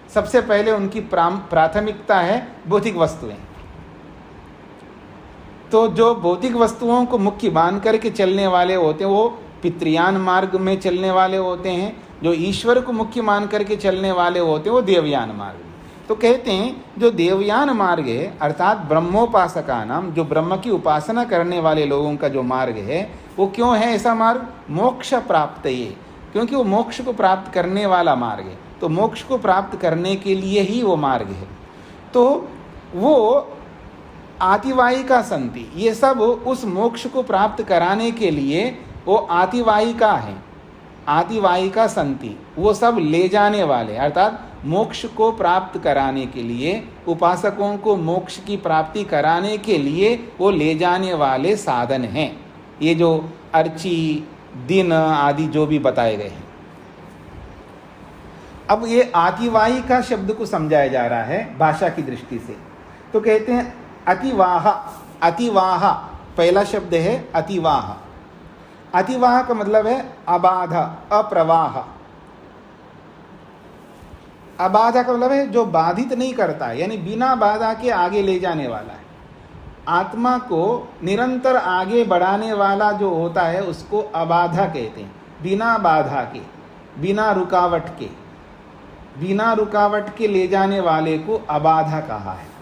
Speaker 1: सबसे पहले उनकी प्राथमिकता है भौतिक वस्तुएं। तो जो भौतिक वस्तुओं को मुख्य मान करके चलने वाले होते हैं वो पितृयान मार्ग में चलने वाले होते हैं। जो ईश्वर को मुख्य मान करके चलने वाले होते हैं वो देवयान मार्ग में। तो कहते हैं जो देवयान मार्ग है अर्थात ब्रह्मोपासका नाम, जो ब्रह्म की उपासना करने वाले लोगों का जो मार्ग है वो क्यों है ऐसा मार्ग? मोक्ष प्राप्त ये, क्योंकि वो मोक्ष को प्राप्त करने वाला मार्ग है। तो मोक्ष को प्राप्त करने के लिए ही वो मार्ग है। तो वो आतिवाहिका संति, ये सब उस मोक्ष को प्राप्त कराने के लिए वो आतिवाहिका है। आतिवाहिका संति, वो सब ले जाने वाले, अर्थात मोक्ष को प्राप्त कराने के लिए, उपासकों को मोक्ष की प्राप्ति कराने के लिए वो ले जाने वाले साधन हैं। ये जो अर्ची, दिन आदि जो भी बताए गए हैं। अब ये आतिवाहिका शब्द को समझाया जा रहा है भाषा की दृष्टि से। तो कहते हैं अतिवाह, अतिवाह पहला शब्द है अतिवाह। अतिवाह का मतलब है अबाध, अप्रवाह। अबाधा का मतलब है जो बाधित नहीं करता है, यानी बिना बाधा के आगे ले जाने वाला है। आत्मा को निरंतर आगे बढ़ाने वाला जो होता है उसको अबाधा कहते हैं। बिना बाधा के, बिना रुकावट के, बिना रुकावट के ले जाने वाले को अबाधा कहा है।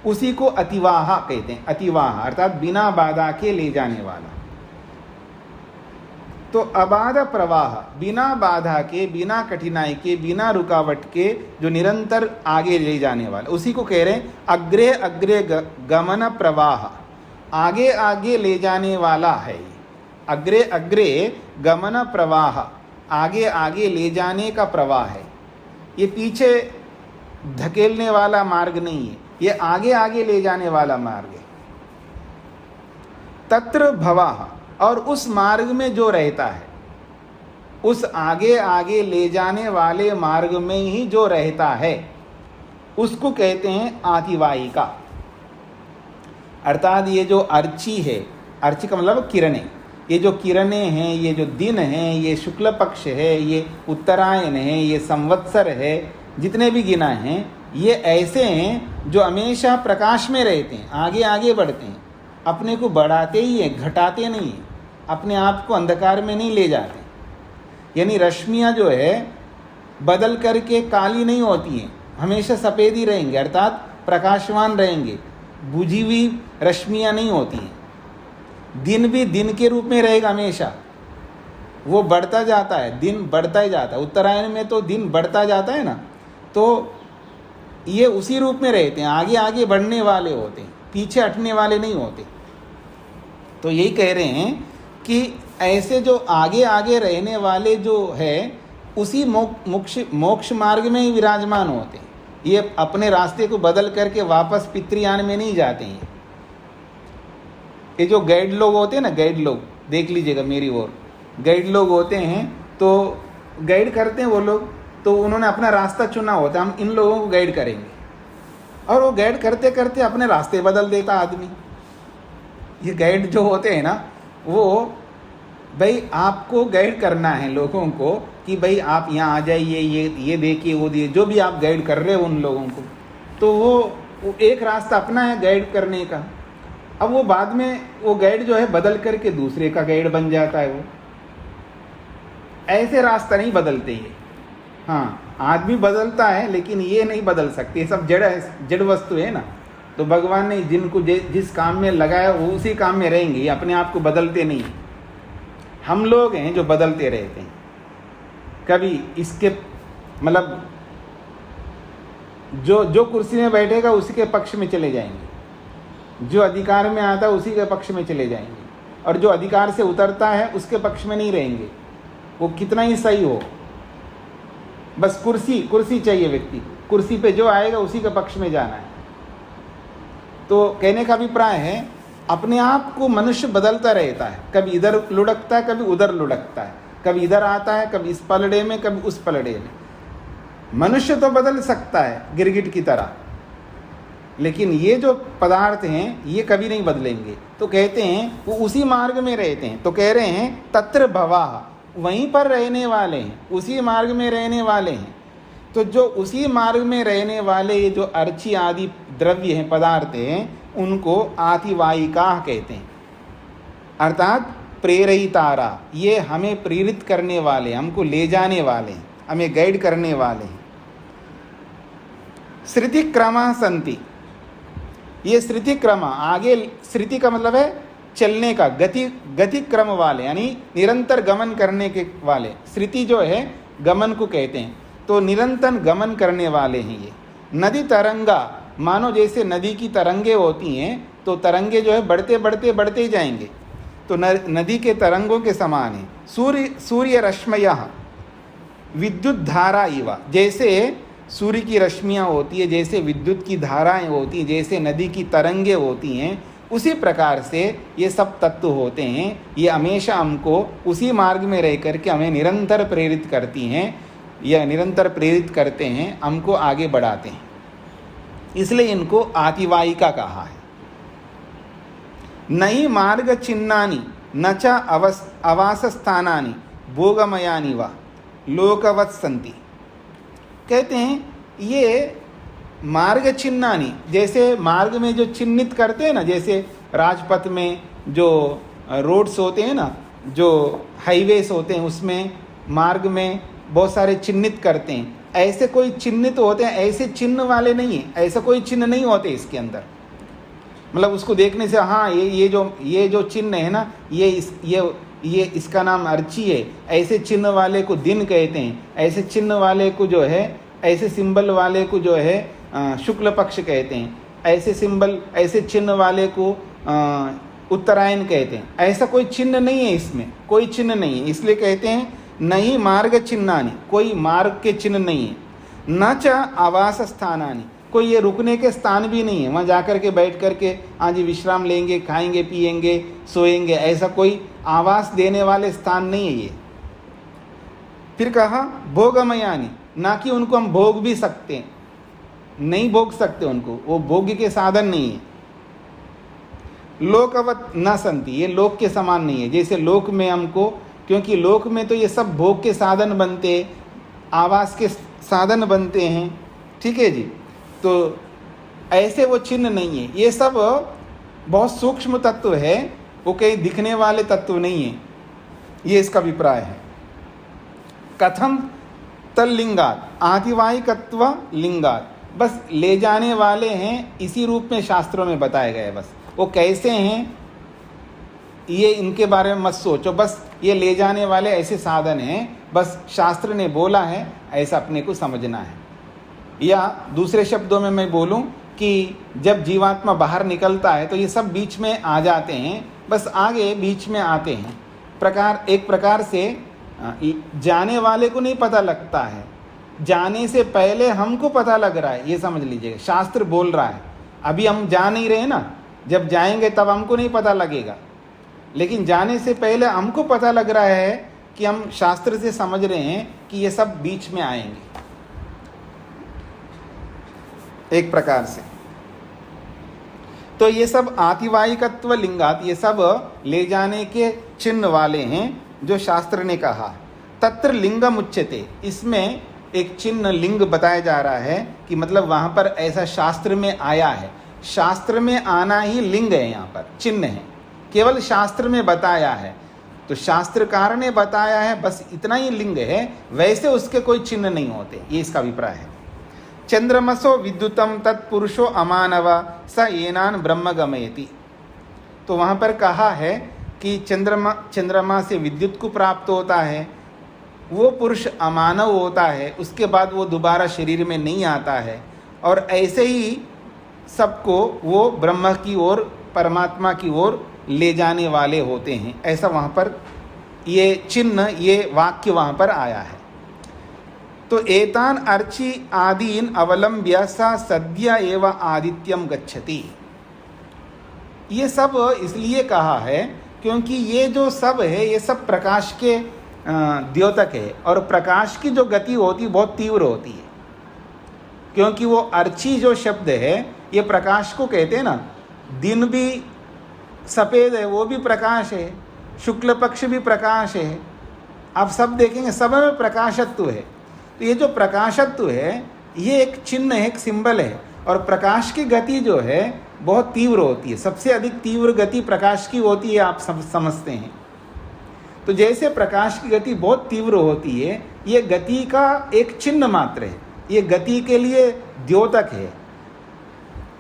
Speaker 1: उसी को अतिवाह कहते हैं। अतिवाह अर्थात बिना बाधा के ले जाने वाला। तो अबाध प्रवाह, बिना बाधा के, बिना कठिनाई के, बिना रुकावट के जो निरंतर आगे ले जाने वाला, उसी को कह रहे हैं अग्रे अग्रे गमन प्रवाह। आगे आगे ले जाने वाला है। अग्रे अग्रे गमन प्रवाह, आगे आगे ले जाने का प्रवाह है। ये पीछे धकेलने वाला मार्ग नहीं है, ये आगे आगे ले जाने वाला मार्ग है। तत्र भवाः, और उस मार्ग में जो रहता है, उस आगे आगे ले जाने वाले मार्ग में ही जो रहता है उसको कहते हैं आतिवाहिका। अर्थात ये जो अर्ची है, अर्ची का मतलब किरणें, ये जो किरणें हैं, ये जो दिन हैं, ये शुक्ल पक्ष है, ये उत्तरायण है, ये संवत्सर है, जितने भी गिना हैं ये ऐसे हैं जो हमेशा प्रकाश में रहते हैं, आगे आगे बढ़ते हैं, अपने को बढ़ाते ही हैं, घटाते नहीं हैं, अपने आप को अंधकार में नहीं ले जाते। यानी रश्मियाँ जो है बदल करके काली नहीं होती हैं, हमेशा सफ़ेद ही रहेंगे, अर्थात प्रकाशवान रहेंगे, बुझी हुई रश्मियाँ नहीं होती हैं। दिन भी दिन के रूप में रहेगा हमेशा, वो बढ़ता जाता है, दिन बढ़ता ही जाता है। उत्तरायण में तो दिन बढ़ता जाता है ना, तो ये उसी रूप में रहते हैं, आगे आगे बढ़ने वाले होते हैं, पीछे हटने वाले नहीं होते। तो यही कह रहे हैं कि ऐसे जो आगे आगे रहने वाले जो है उसी मोक्ष मार्ग में ही विराजमान होते हैं। ये अपने रास्ते को बदल करके वापस पितृयान में नहीं जाते हैं। ये जो गाइड लोग होते हैं ना, गाइड लोग देख लीजिएगा मेरी ओर, गाइड लोग होते हैं तो गाइड करते हैं वो लोग, तो उन्होंने अपना रास्ता चुना होता है, हम इन लोगों को गाइड करेंगे, और वो गाइड करते करते अपने रास्ते बदल देता आदमी। ये गाइड जो होते हैं ना, वो भाई आपको गाइड करना है लोगों को कि भाई आप यहाँ आ जाइए, ये देखिए, वो दिए, जो भी आप गाइड कर रहे हो उन लोगों को, तो वो एक रास्ता अपना है गाइड करने का। अब वो बाद में वो गाइड जो है बदल करके दूसरे का गाइड बन जाता है। वो ऐसे रास्ता नहीं बदलते ये। हाँ, आदमी बदलता है लेकिन ये नहीं बदल सकते, ये सब जड़ है, जड़ वस्तु है ना। तो भगवान ने जिनको जिस काम में लगाया वो उसी काम में रहेंगे, ये अपने आप को बदलते नहीं। हम लोग हैं जो बदलते रहते हैं, कभी इसके मतलब जो कुर्सी में बैठेगा उसी के पक्ष में चले जाएंगे, जो अधिकार में आता है उसी के पक्ष में चले जाएंगे, और जो अधिकार से उतरता है उसके पक्ष में नहीं रहेंगे, वो कितना ही सही हो। बस कुर्सी चाहिए व्यक्ति, कुर्सी पे जो आएगा उसी के पक्ष में जाना है। तो कहने का अभिप्राय है अपने आप को मनुष्य बदलता रहता है, कभी इधर लुढ़कता है, कभी उधर लुढ़कता है, कभी इधर आता है, कभी इस पलड़े में, कभी उस पलड़े में। मनुष्य तो बदल सकता है गिरगिट की तरह, लेकिन ये जो पदार्थ हैं ये कभी नहीं बदलेंगे। तो कहते हैं वो उसी मार्ग में रहते हैं। तो कह रहे हैं तत्र भवाः, वहीं पर रहने वाले हैं, उसी मार्ग में रहने वाले हैं। तो जो उसी मार्ग में रहने वाले ये जो अर्ची आदि द्रव्य हैं, पदार्थ हैं, उनको आतिवाहिका कहते हैं, अर्थात प्रेरयितारा। ये हमें प्रेरित करने वाले, हमको ले जाने वाले, हमें गाइड करने वाले हैं। श्रुति क्रमः सन्ति, ये श्रुति क्रम, आगे श्रुति का मतलब है चलने का, गति क्रम वाले, यानी निरंतर गमन करने के वाले। श्रुति जो है गमन को कहते हैं, तो निरंतर गमन करने वाले हैं ये। नदी तरंगा, मानो जैसे नदी की तरंगे होती हैं, तो तरंगे जो है बढ़ते बढ़ते बढ़ते ही जाएंगे, तो नदी के तरंगों के समान है। सूर्य रश्मयः विद्युत धारा इव, जैसे सूर्य की रश्मियाँ होती है, जैसे विद्युत की धाराएं होती हैं, जैसे नदी की तरंगे होती हैं, उसी प्रकार से ये सब तत्व होते हैं। ये हमेशा हमको उसी मार्ग में रह कर के हमें निरंतर प्रेरित करती हैं, या निरंतर प्रेरित करते हैं, हमको आगे बढ़ाते हैं। इसलिए इनको आतिवाहिका कहा है। नई मार्ग चिन्हानि न च आवास स्थानानि भोगमयानि वा लोकवत् सन्ति। कहते हैं ये मार्ग चिन्हानि, जैसे मार्ग में जो चिन्हित करते हैं ना, जैसे राजपथ में जो रोड्स होते हैं ना, जो हाईवेज होते हैं, उसमें मार्ग में बहुत सारे चिन्हित करते हैं, ऐसे कोई चिन्हित होते हैं, ऐसे चिन्ह वाले नहीं है, ऐसा कोई चिन्ह नहीं होते इसके अंदर। मतलब उसको देखने से हाँ ये जो चिन्ह है ना, ये इसका नाम अर्ची है, ऐसे चिन्ह वाले को दिन कहते हैं, ऐसे चिन्ह वाले को जो है, ऐसे सिंबल वाले को जो है शुक्ल पक्ष कहते हैं, ऐसे चिन्ह वाले को उत्तरायण कहते हैं। ऐसा कोई चिन्ह नहीं है, इसमें कोई चिन्ह नहीं है, इसलिए कहते हैं नहीं मार्ग चिन्हानि, कोई मार्ग के चिन्ह नहीं है। न च आवास स्थानानि, कोई ये रुकने के स्थान भी नहीं है, वहाँ जाकर के बैठ कर के आज विश्राम लेंगे, खाएंगे पिएंगे सोएंगे, ऐसा कोई आवास देने वाले स्थान नहीं है ये। फिर कहा भोगमयानि, ना कि उनको हम भोग भी सकते हैं, नहीं भोग सकते उनको, वो भोग्य के साधन नहीं है। लोकवत न संति, ये लोक के समान नहीं है, जैसे लोक में हमको, क्योंकि लोक में तो ये सब भोग के साधन बनते, आवास के साधन बनते हैं, ठीक है जी। तो ऐसे वो चिन्ह नहीं है, ये सब बहुत सूक्ष्म तत्व है, वो कहीं दिखने वाले तत्व नहीं है, ये इसका अभिप्राय है। कथम तल्लिंगात आतिवाहिकत्व लिंगात, बस ले जाने वाले हैं, इसी रूप में शास्त्रों में बताए गए। बस वो कैसे हैं ये इनके बारे में मत सोचो, बस ये ले जाने वाले ऐसे साधन हैं, बस शास्त्र ने बोला है ऐसा अपने को समझना है। या दूसरे शब्दों में मैं बोलूं कि जब जीवात्मा बाहर निकलता है तो ये सब बीच में आ जाते हैं, बस आगे बीच में आते हैं। एक प्रकार से जाने वाले को नहीं पता लगता है, जाने से पहले हमको पता लग रहा है, ये समझ लीजिएगा। शास्त्र बोल रहा है, अभी हम जा नहीं रहे ना, जब जाएंगे तब हमको नहीं पता लगेगा, लेकिन जाने से पहले हमको पता लग रहा है कि हम शास्त्र से समझ रहे हैं कि ये सब बीच में आएंगे, एक प्रकार से। तो ये सब आतिवाहिकत्व लिंगात, ये सब ले जाने के चिन्ह वाले हैं जो शास्त्र ने कहा। तत्र लिंगम उच्यते, इसमें एक चिन्ह लिंग बताया जा रहा है कि मतलब वहाँ पर ऐसा शास्त्र में आया है। शास्त्र में आना ही लिंग है, यहाँ पर चिन्ह है, केवल शास्त्र में बताया है, तो शास्त्रकार ने बताया है, बस इतना ही लिंग है, वैसे उसके कोई चिन्ह नहीं होते, ये इसका अभिप्राय है। चंद्रमसो विद्युतम तत्पुरुषो अमानव स एनान ब्रह्म गमयति, तो वहाँ पर कहा है कि चंद्रमा से विद्युत को प्राप्त होता है, वो पुरुष अमानव होता है, उसके बाद वो दोबारा शरीर में नहीं आता है, और ऐसे ही सबको वो ब्रह्म की ओर, परमात्मा की ओर ले जाने वाले होते हैं। ऐसा वहाँ पर ये चिन्ह, ये वाक्य वहाँ पर आया है। तो एतान अर्ची आदीन अवलंब्य सा सद्य एव आदित्यम गच्छति, ये सब इसलिए कहा है क्योंकि ये जो सब है ये सब प्रकाश के द्योतक है, और प्रकाश की जो गति होती है बहुत तीव्र होती है, क्योंकि वो अर्ची जो शब्द है ये प्रकाश को कहते हैं ना। दिन भी सफ़ेद है, वो भी प्रकाश है, शुक्ल पक्ष भी प्रकाश है, आप सब देखेंगे सब में प्रकाशत्व है। तो ये जो प्रकाशत्व है ये एक चिन्ह है, एक सिंबल है, और प्रकाश की गति जो है बहुत तीव्र होती है, सबसे अधिक तीव्र गति प्रकाश की होती है, आप सब समझते हैं। तो जैसे प्रकाश की गति बहुत तीव्र होती है, ये गति का एक चिन्ह मात्र है, ये गति के लिए द्योतक है।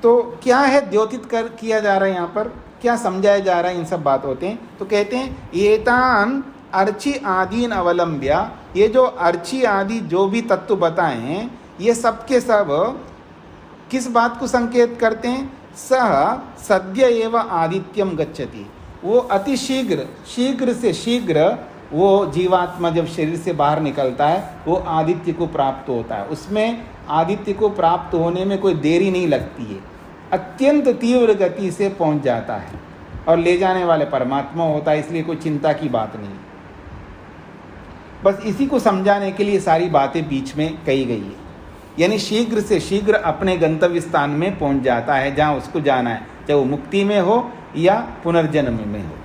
Speaker 1: तो क्या है द्योतित किया जा रहा है, यहाँ पर क्या समझाया जा रहा है, इन सब बात होते हैं। तो कहते हैं एतान अर्ची आदीन अवलंब्य, ये जो अर्ची आदि जो भी तत्व बताए हैं ये सब के सब किस बात को संकेत करते हैं, सह सद्य एव आदित्यम गच्छति, वो अति शीघ्र, शीघ्र से शीघ्र वो जीवात्मा जब शरीर से बाहर निकलता है वो आदित्य को प्राप्त होता है। उसमें आदित्य को प्राप्त होने में कोई देरी नहीं लगती है, अत्यंत तीव्र गति से पहुंच जाता है और ले जाने वाले परमात्मा होता है, इसलिए कोई चिंता की बात नहीं। बस इसी को समझाने के लिए सारी बातें बीच में कही गई है, यानी शीघ्र से शीघ्र अपने गंतव्य स्थान में पहुंच जाता है जहाँ उसको जाना है, चाहे वो मुक्ति में हो या पुनर्जन्म में हो।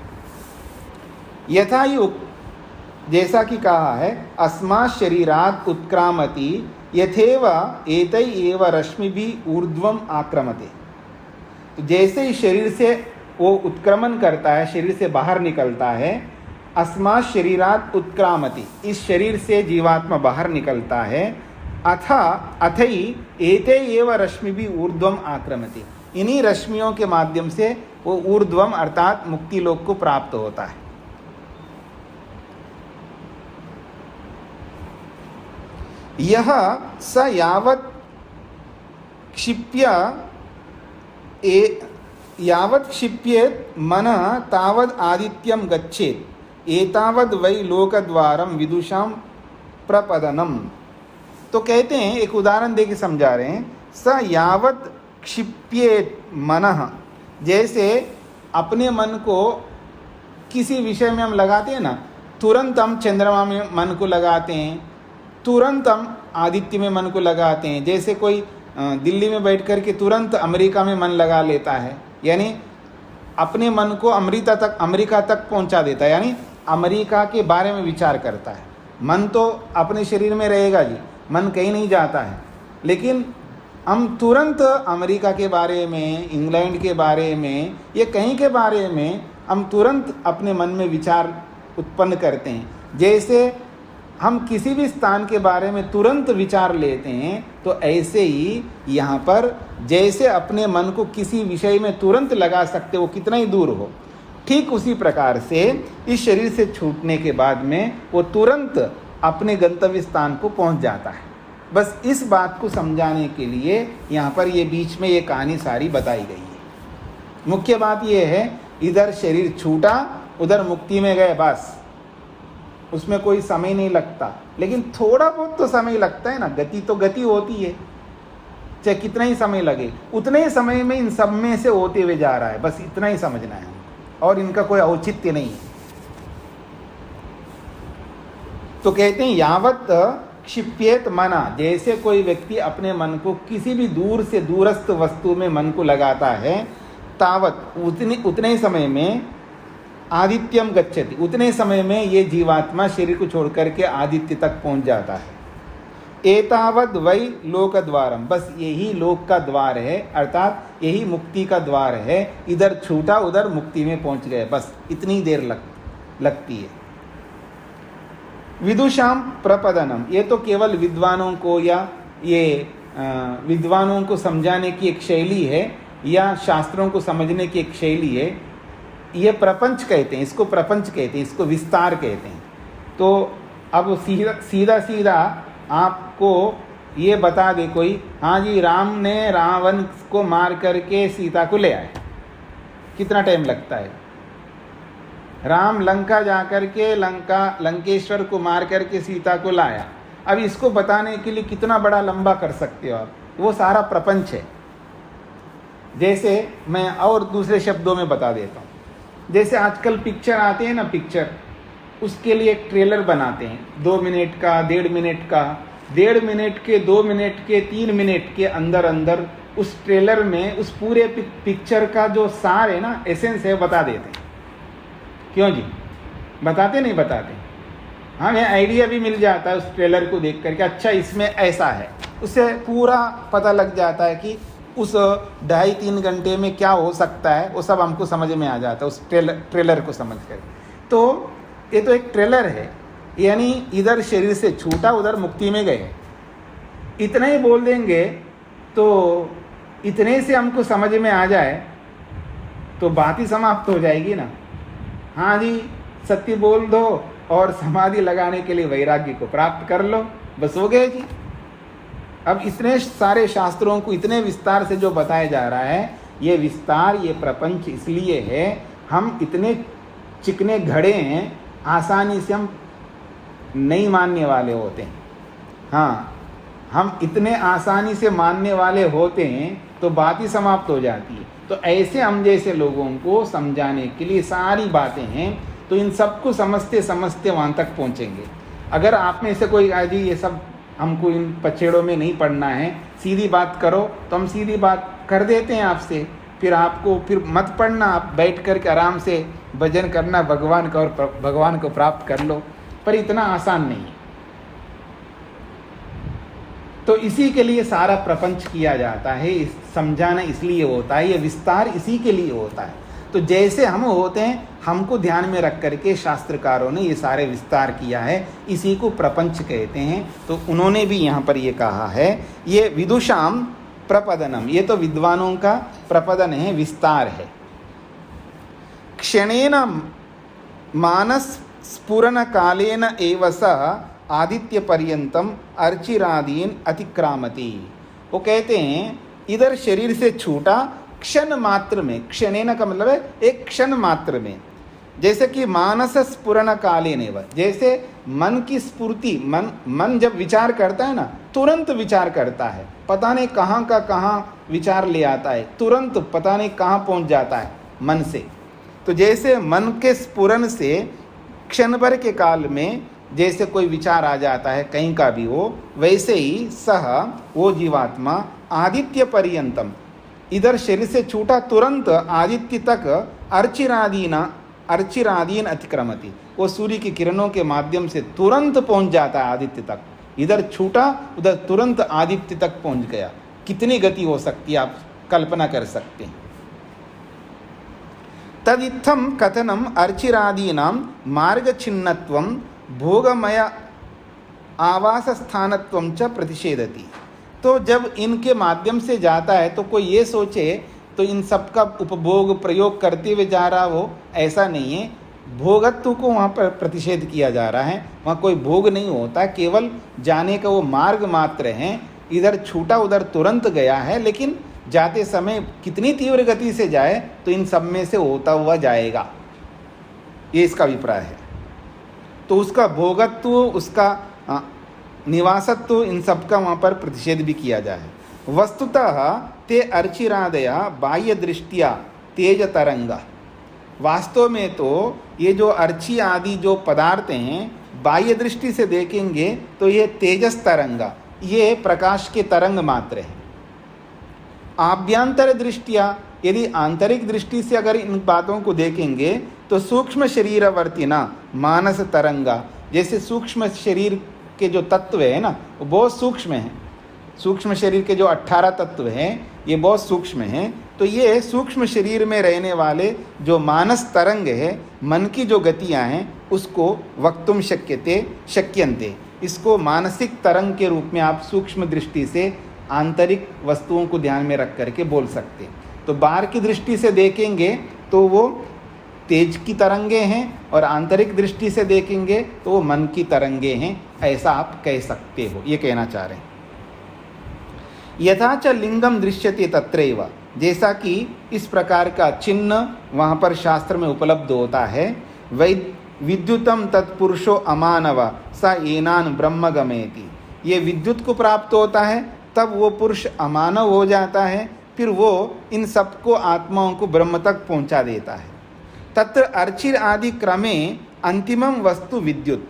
Speaker 1: यथा युक्त, जैसा कि कहा है, अस्मात् शरीरात् उत्क्रामति यथेव एतै एव रश्मि भी ऊर्ध्वम आक्रमते। तो जैसे ही शरीर से वो उत्क्रमण करता है, शरीर से बाहर निकलता है, अस्मात् शरीरात् उत्क्रामति, इस शरीर से जीवात्मा बाहर निकलता है, अथई एते एव रश्मि भी ऊर्ध्वम आक्रमति, इन्हीं रश्मियों के माध्यम से वो ऊर्ध्वम अर्थात मुक्ति लोक को प्राप्त होता है। यह स यावत् क्षिप्येत मनः तावद् आदित्यम गच्छेत एतावद् वै लोकद्वारम विदुषाम प्रपदनम। तो कहते हैं, एक उदाहरण देके समझा रहे हैं, स यावत् क्षिप्येत मनः, जैसे अपने मन को किसी विषय में हम लगाते हैं ना, तुरंत हम चंद्रमा में मन को लगाते हैं, तुरंत हम आदित्य में मन को लगाते हैं। जैसे कोई दिल्ली में बैठ कर के तुरंत अमेरिका में मन लगा लेता है, यानी अपने मन को अमेरिका तक पहुंचा देता है, यानी अमेरिका के बारे में विचार करता है। मन तो अपने शरीर में रहेगा जी, मन कहीं नहीं जाता है, लेकिन हम तुरंत अमेरिका के बारे में, इंग्लैंड के बारे में, ये कहीं के बारे में हम तुरंत अपने मन में विचार उत्पन्न करते हैं। जैसे हम किसी भी स्थान के बारे में तुरंत विचार लेते हैं, तो ऐसे ही यहाँ पर जैसे अपने मन को किसी विषय में तुरंत लगा सकते, वो कितना ही दूर हो, ठीक उसी प्रकार से इस शरीर से छूटने के बाद में वो तुरंत अपने गंतव्य स्थान को पहुँच जाता है। बस इस बात को समझाने के लिए यहाँ पर ये बीच में ये कहानी सारी बताई गई है। मुख्य बात ये है, इधर शरीर छूटा, उधर मुक्ति में गए, बस उसमें कोई समय नहीं लगता, लेकिन थोड़ा बहुत तो समय लगता है ना, गति तो गति होती है, चाहे कितना ही समय लगे, उतने ही समय में इन सब में से होते हुए जा रहा है, बस इतना ही समझना है, और इनका कोई औचित्य नहीं है। तो कहते हैं यावत क्षिप्येत मना, जैसे कोई व्यक्ति अपने मन को किसी भी दूर से दूरस्थ वस्तु में मन को लगाता है, तावत उतने ही समय में आदित्यम गच्छति, उतने समय में ये जीवात्मा शरीर को छोड़ करके आदित्य तक पहुंच जाता है। एतावद वै लोक द्वारम, बस यही लोक का द्वार है, अर्थात यही मुक्ति का द्वार है। इधर छूटा उधर मुक्ति में पहुंच गए, बस इतनी देर लगती है। विदुषाम प्रपदनम, ये तो केवल विद्वानों को या ये विद्वानों को समझाने की एक शैली है, या शास्त्रों को समझने की एक शैली है। ये प्रपंच कहते हैं, इसको प्रपंच कहते हैं, इसको विस्तार कहते हैं। तो अब सीधा सीधा आपको ये बता दे कोई, हाँ जी राम ने रावण को मार करके सीता को ले आए, कितना टाइम लगता है? राम लंका जा करके लंकेश्वर को मार करके सीता को लाया। अब इसको बताने के लिए कितना बड़ा लंबा कर सकते हो आप, वो सारा प्रपंच है। जैसे मैं और दूसरे शब्दों में बता देता हूँ, जैसे आजकल पिक्चर आते हैं ना, पिक्चर, उसके लिए एक ट्रेलर बनाते हैं 2 मिनट का, 1.5 मिनट का, 1.5 मिनट के, 2 मिनट के, 3 मिनट के अंदर अंदर उस ट्रेलर में उस पूरे पिक्चर का जो सार है ना, एसेंस है, बता देते हैं। क्यों जी, बताते नहीं बताते? हमें आइडिया भी मिल जाता है उस ट्रेलर को देख करके, अच्छा इसमें ऐसा है, उससे पूरा पता लग जाता है कि उस 2.5-3 घंटे में क्या हो सकता है, वो सब हमको समझ में आ जाता है उस ट्रेलर को समझ कर। तो ये तो एक ट्रेलर है, यानी इधर शरीर से छूटा उधर मुक्ति में गए। इतना ही बोल देंगे तो इतने से हमको समझ में आ जाए तो बात ही समाप्त हो जाएगी ना। हाँ जी, सत्य बोल दो और समाधि लगाने के लिए वैराग्य को प्राप्त कर लो, बस हो गए जी। अब इतने सारे शास्त्रों को इतने विस्तार से जो बताया जा रहा है, ये विस्तार, ये प्रपंच इसलिए है, हम इतने चिकने घड़े हैं, आसानी से हम नहीं मानने वाले होते हैं। हाँ, हम इतने आसानी से मानने वाले होते हैं तो बात ही समाप्त हो जाती है। तो ऐसे हम जैसे लोगों को समझाने के लिए सारी बातें हैं, तो इन सबको समझते समझते वहाँ तक पहुँचेंगे। अगर आप में से कोई आज ये सब हमको इन पछेड़ों में नहीं पड़ना है, सीधी बात करो, तो हम सीधी बात कर देते हैं आपसे। फिर आपको फिर मत पढ़ना, आप बैठ कर के आराम से भजन करना भगवान का और भगवान को प्राप्त कर लो, पर इतना आसान नहीं है। तो इसी के लिए सारा प्रपंच किया जाता है, समझाना इसलिए होता है, ये विस्तार इसी के लिए होता है। तो जैसे हम होते हैं, हमको ध्यान में रख करके शास्त्रकारों ने ये सारे विस्तार किया है, इसी को प्रपंच कहते हैं। तो उन्होंने भी यहाँ पर ये कहा है, ये विदुषाम प्रपदनम, ये तो विद्वानों का प्रपदन है, विस्तार है। क्षणेन मानस स्फुरन कालेन एव सः आदित्य पर्यंतम अर्चिरादीन अतिक्रामति। वो कहते हैं इधर शरीर से छूटा क्षण मात्र में, क्षणेन का मतलब है एक क्षण मात्र में, जैसे कि मानस स्फुरन कालेन एव, जैसे मन की स्फूर्ति, मन जब विचार करता है ना, तुरंत विचार करता है, पता नहीं कहाँ का कहाँ विचार ले आता है, तुरंत पता नहीं कहाँ पहुँच जाता है मन से। तो जैसे मन के स्फुरन से क्षण भर के काल में जैसे कोई विचार आ जाता है कहीं का भी हो, वैसे ही सह वो जीवात्मा आदित्य पर्यंतम, इधर शरीर से छूटा तुरंत आदित्य तक अर्चिरादीन अतिक्रमति, वो सूर्य की किरणों के माध्यम से तुरंत पहुंच जाता है आदित्य तक। इधर छूटा उधर तुरंत आदित्य तक पहुंच गया। कितनी गति हो सकती है, आप कल्पना कर सकते हैं। तदित्थम कथनम अर्चिरादीनाम मार्गछिन्नत्वम भोगमय आवास स्थानत्वम च प्रतिषेधति। तो जब इनके माध्यम से जाता है तो कोई ये सोचे तो इन सब का उपभोग प्रयोग करते हुए जा रहा हो, ऐसा नहीं है। भोगत्व को वहाँ पर प्रतिषेध किया जा रहा है, वहाँ कोई भोग नहीं होता, केवल जाने का वो मार्ग मात्र है। इधर छूटा उधर तुरंत गया है, लेकिन जाते समय कितनी तीव्र गति से जाए तो इन सब में से होता हुआ जाएगा, ये इसका अभिप्राय है। तो उसका भोगत्व, उसका निवासत्व, इन सब का वहाँ पर प्रतिषेध भी किया जाए। वस्तुतः ते अर्चिरादया बाह्य दृष्टिया तेज तरंगा, वास्तव में तो ये जो अर्ची आदि जो पदार्थ हैं, बाह्य दृष्टि से देखेंगे तो ये तेजस तरंगा, ये प्रकाश के तरंग मात्र है। आभ्यंतर दृष्टिया, यदि आंतरिक दृष्टि से अगर इन बातों को देखेंगे तो सूक्ष्म शरीरवर्तिना मानस तरंगा, जैसे सूक्ष्म शरीर के जो तत्व है ना, वो बहुत सूक्ष्म हैं। सूक्ष्म शरीर के जो 18 तत्व हैं ये बहुत सूक्ष्म हैं। तो ये सूक्ष्म शरीर में रहने वाले जो मानस तरंग है, मन की जो गतियाँ हैं, उसको वक्तुम शक्यन्ते, इसको मानसिक तरंग के रूप में आप सूक्ष्म दृष्टि से आंतरिक वस्तुओं को ध्यान में रख करके बोल सकते हैं। तो बाहर की दृष्टि से देखेंगे तो वो तेज की तरंगे हैं, और आंतरिक दृष्टि से देखेंगे तो वो मन की तरंगे हैं, ऐसा आप कह सकते हो, ये कहना चाह रहे हैं। यथा च लिंगम दृश्यते तत्रैव, जैसा कि इस प्रकार का चिन्ह वहाँ पर शास्त्र में उपलब्ध होता है। विद्युतम तत्पुरुषो अमानव स एनान ब्रह्म गमेति, ये विद्युत को प्राप्त होता है, तब वो पुरुष अमानव हो जाता है, फिर वो इन सबको आत्माओं को ब्रह्म तक पहुंचा देता है। तत्र अर्चिर आदि क्रमे अंतिमम वस्तु विद्युत,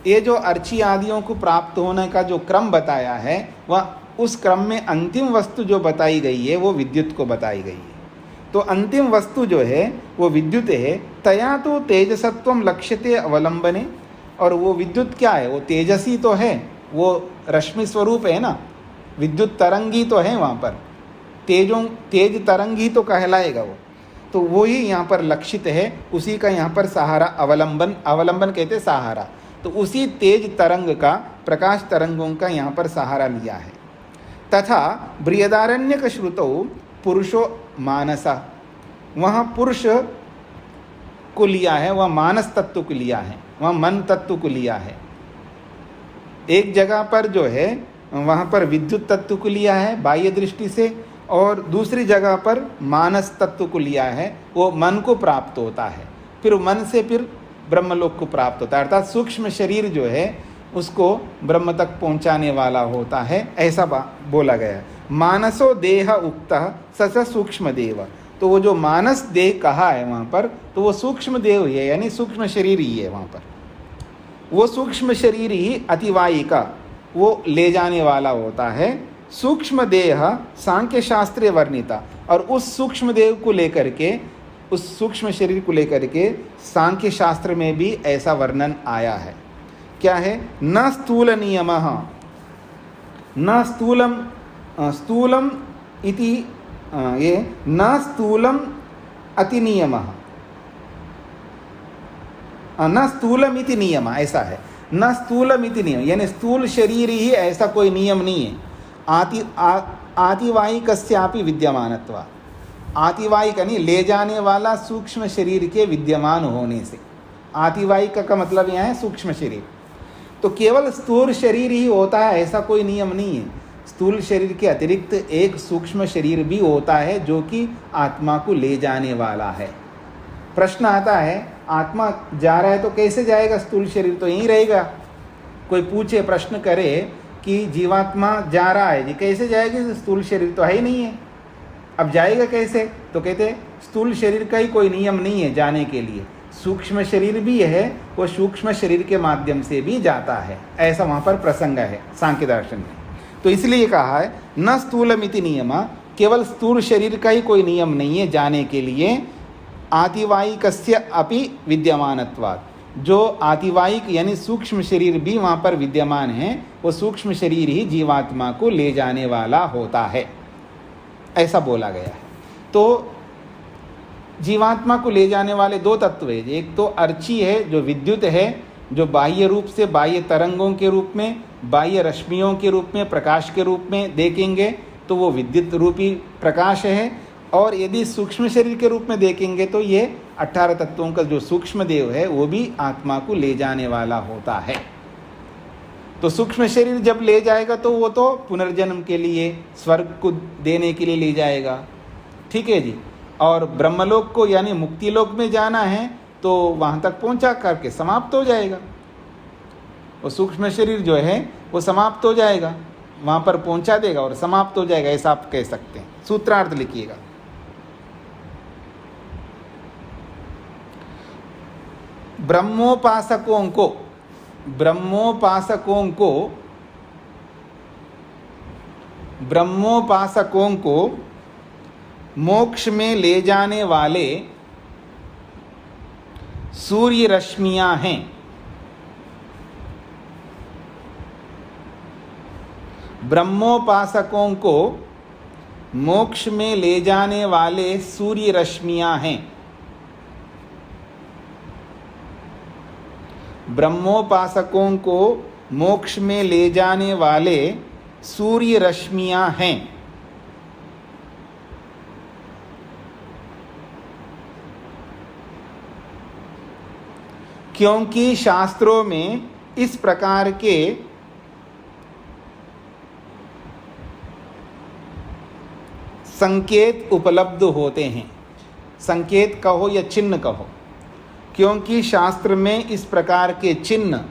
Speaker 1: ये जो अर्ची आदियों को प्राप्त होने का जो क्रम बताया है, वह उस क्रम में अंतिम वस्तु जो बताई गई है वो विद्युत को बताई गई है। तो अंतिम वस्तु जो है वो विद्युत है। तया तो तेजसत्वम लक्ष्यते अवलंबने, और वो विद्युत क्या है, वो तेजसी तो है, वो रश्मि स्वरूप है ना, विद्युत तरंगी तो है, वहाँ पर तेज तरंगी तो कहलाएगा वो, तो वो ही यहाँ पर लक्षित है, उसी का यहाँ पर सहारा अवलंबन कहते सहारा। तो उसी तेज तरंग का, प्रकाश तरंगों का यहाँ पर सहारा लिया है। तथा बृहदारण्यक श्रुतौ पुरुषो मानसा, वहाँ पुरुष को लिया है, वह मानस तत्व को लिया है, वह मन तत्व को लिया है। एक जगह पर जो है वहाँ पर विद्युत तत्व को लिया है बाह्य दृष्टि से, और दूसरी जगह पर मानस तत्व को लिया है, वो मन को प्राप्त होता है, फिर मन से फिर ब्रह्मलोक को प्राप्त होता है। अर्थात सूक्ष्म शरीर जो है उसको ब्रह्म तक पहुँचाने वाला होता है, ऐसा बोला गया। मानसो देह उक्तः स सूक्ष्म देव, तो वो जो मानस देह कहा है वहाँ पर, तो वो सूक्ष्म देव ही है, यानी सूक्ष्म शरीर ही है वहाँ पर। वो सूक्ष्म शरीर ही अतिवायिका, वो ले जाने वाला होता है। सूक्ष्म देह सांख्य शास्त्रे वर्णिता, और उस सूक्ष्म देव को लेकर के, उस सूक्ष्म शरीर को लेकर के सांख्य शास्त्र में भी ऐसा वर्णन आया है। क्या है? न स्थूल नियमः, न स्थूलम स्थूलम इति, ये न स्थूलम अतिनियमः, न स्थूलम इति नियम, ऐसा है। न स्थूलम इति नियम, यानी स्थूल शरीर ही ऐसा कोई नियम नहीं है। आतिवाहिकस्यापि विद्यमानत्वा, आतिवाहिक नहीं, ले जाने वाला सूक्ष्म शरीर के विद्यमान होने से। आतिवाहिक का मतलब यहाँ है सूक्ष्म शरीर। तो केवल स्थूल शरीर ही होता है ऐसा कोई नियम नहीं है। स्थूल शरीर के अतिरिक्त एक सूक्ष्म शरीर भी होता है जो कि आत्मा को ले जाने वाला है। प्रश्न आता है, आत्मा जा रहा है तो कैसे जाएगा? स्थूल शरीर तो यहीं रहेगा। कोई पूछे, प्रश्न करे कि जीवात्मा जा रहा है जी, कैसे जाएगी? स्थूल शरीर तो है ही नहीं है, अब जाएगा कैसे? तो कहते स्थूल शरीर का ही कोई नियम नहीं है जाने के लिए। सूक्ष्म शरीर भी है, वो सूक्ष्म शरीर के माध्यम से भी जाता है, ऐसा वहाँ पर प्रसंग है सांख्य दर्शन में। तो इसलिए कहा है न स्थूलमिति नियम, केवल स्थूल शरीर का ही कोई नियम नहीं है जाने के लिए। आतिवाहिकस्य अपि विद्यमानत्वात्, जो आतिवाहिक यानी सूक्ष्म शरीर भी वहाँ पर विद्यमान है, वो सूक्ष्म शरीर ही जीवात्मा को ले जाने वाला होता है, ऐसा बोला गया है। तो जीवात्मा को ले जाने वाले दो तत्व है। एक तो अर्ची है जो विद्युत है, जो बाह्य रूप से, बाह्य तरंगों के रूप में, बाह्य रश्मियों के रूप में, प्रकाश के रूप में देखेंगे तो वो विद्युत रूपी प्रकाश है। और यदि सूक्ष्म शरीर के रूप में देखेंगे तो ये 18 तत्वों का जो सूक्ष्म देव है वो भी आत्मा को ले जाने वाला होता है। तो सूक्ष्म शरीर जब ले जाएगा तो वो तो पुनर्जन्म के लिए, स्वर्ग को देने के लिए ले जाएगा, ठीक है जी। और ब्रह्मलोक को यानी मुक्ति लोक में जाना है तो वहाँ तक पहुँचा करके समाप्त हो जाएगा। वो सूक्ष्म शरीर जो है वो समाप्त हो जाएगा, वहाँ पर पहुँचा देगा और समाप्त हो जाएगा, ऐसा आप कह सकते हैं। सूत्रार्थ लिखिएगा। ब्रह्मोपासकों को मोक्ष में ले जाने वाले सूर्य रश्मियां हैं। ब्रह्मोपासकों को मोक्ष में ले जाने वाले सूर्य रश्मियां हैं। ब्रह्मोपासकों को मोक्ष में ले जाने वाले सूर्य रश्मियां हैं। क्योंकि शास्त्रों में इस प्रकार के संकेत उपलब्ध होते हैं। संकेत कहो या चिन्ह कहो, क्योंकि शास्त्र में इस प्रकार के चिन्ह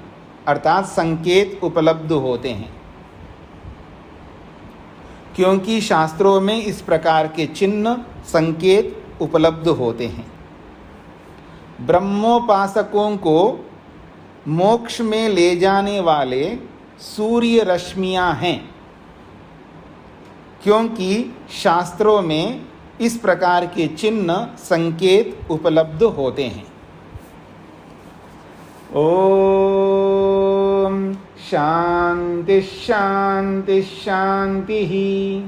Speaker 1: अर्थात संकेत उपलब्ध होते हैं। क्योंकि शास्त्रों में इस प्रकार के चिन्ह संकेत उपलब्ध होते हैं। ब्रह्मोपासकों को मोक्ष में ले जाने वाले सूर्य रश्मियां हैं। क्योंकि शास्त्रों में इस प्रकार के चिन्ह संकेत उपलब्ध होते हैं। ओम शांति शांति शांति ही।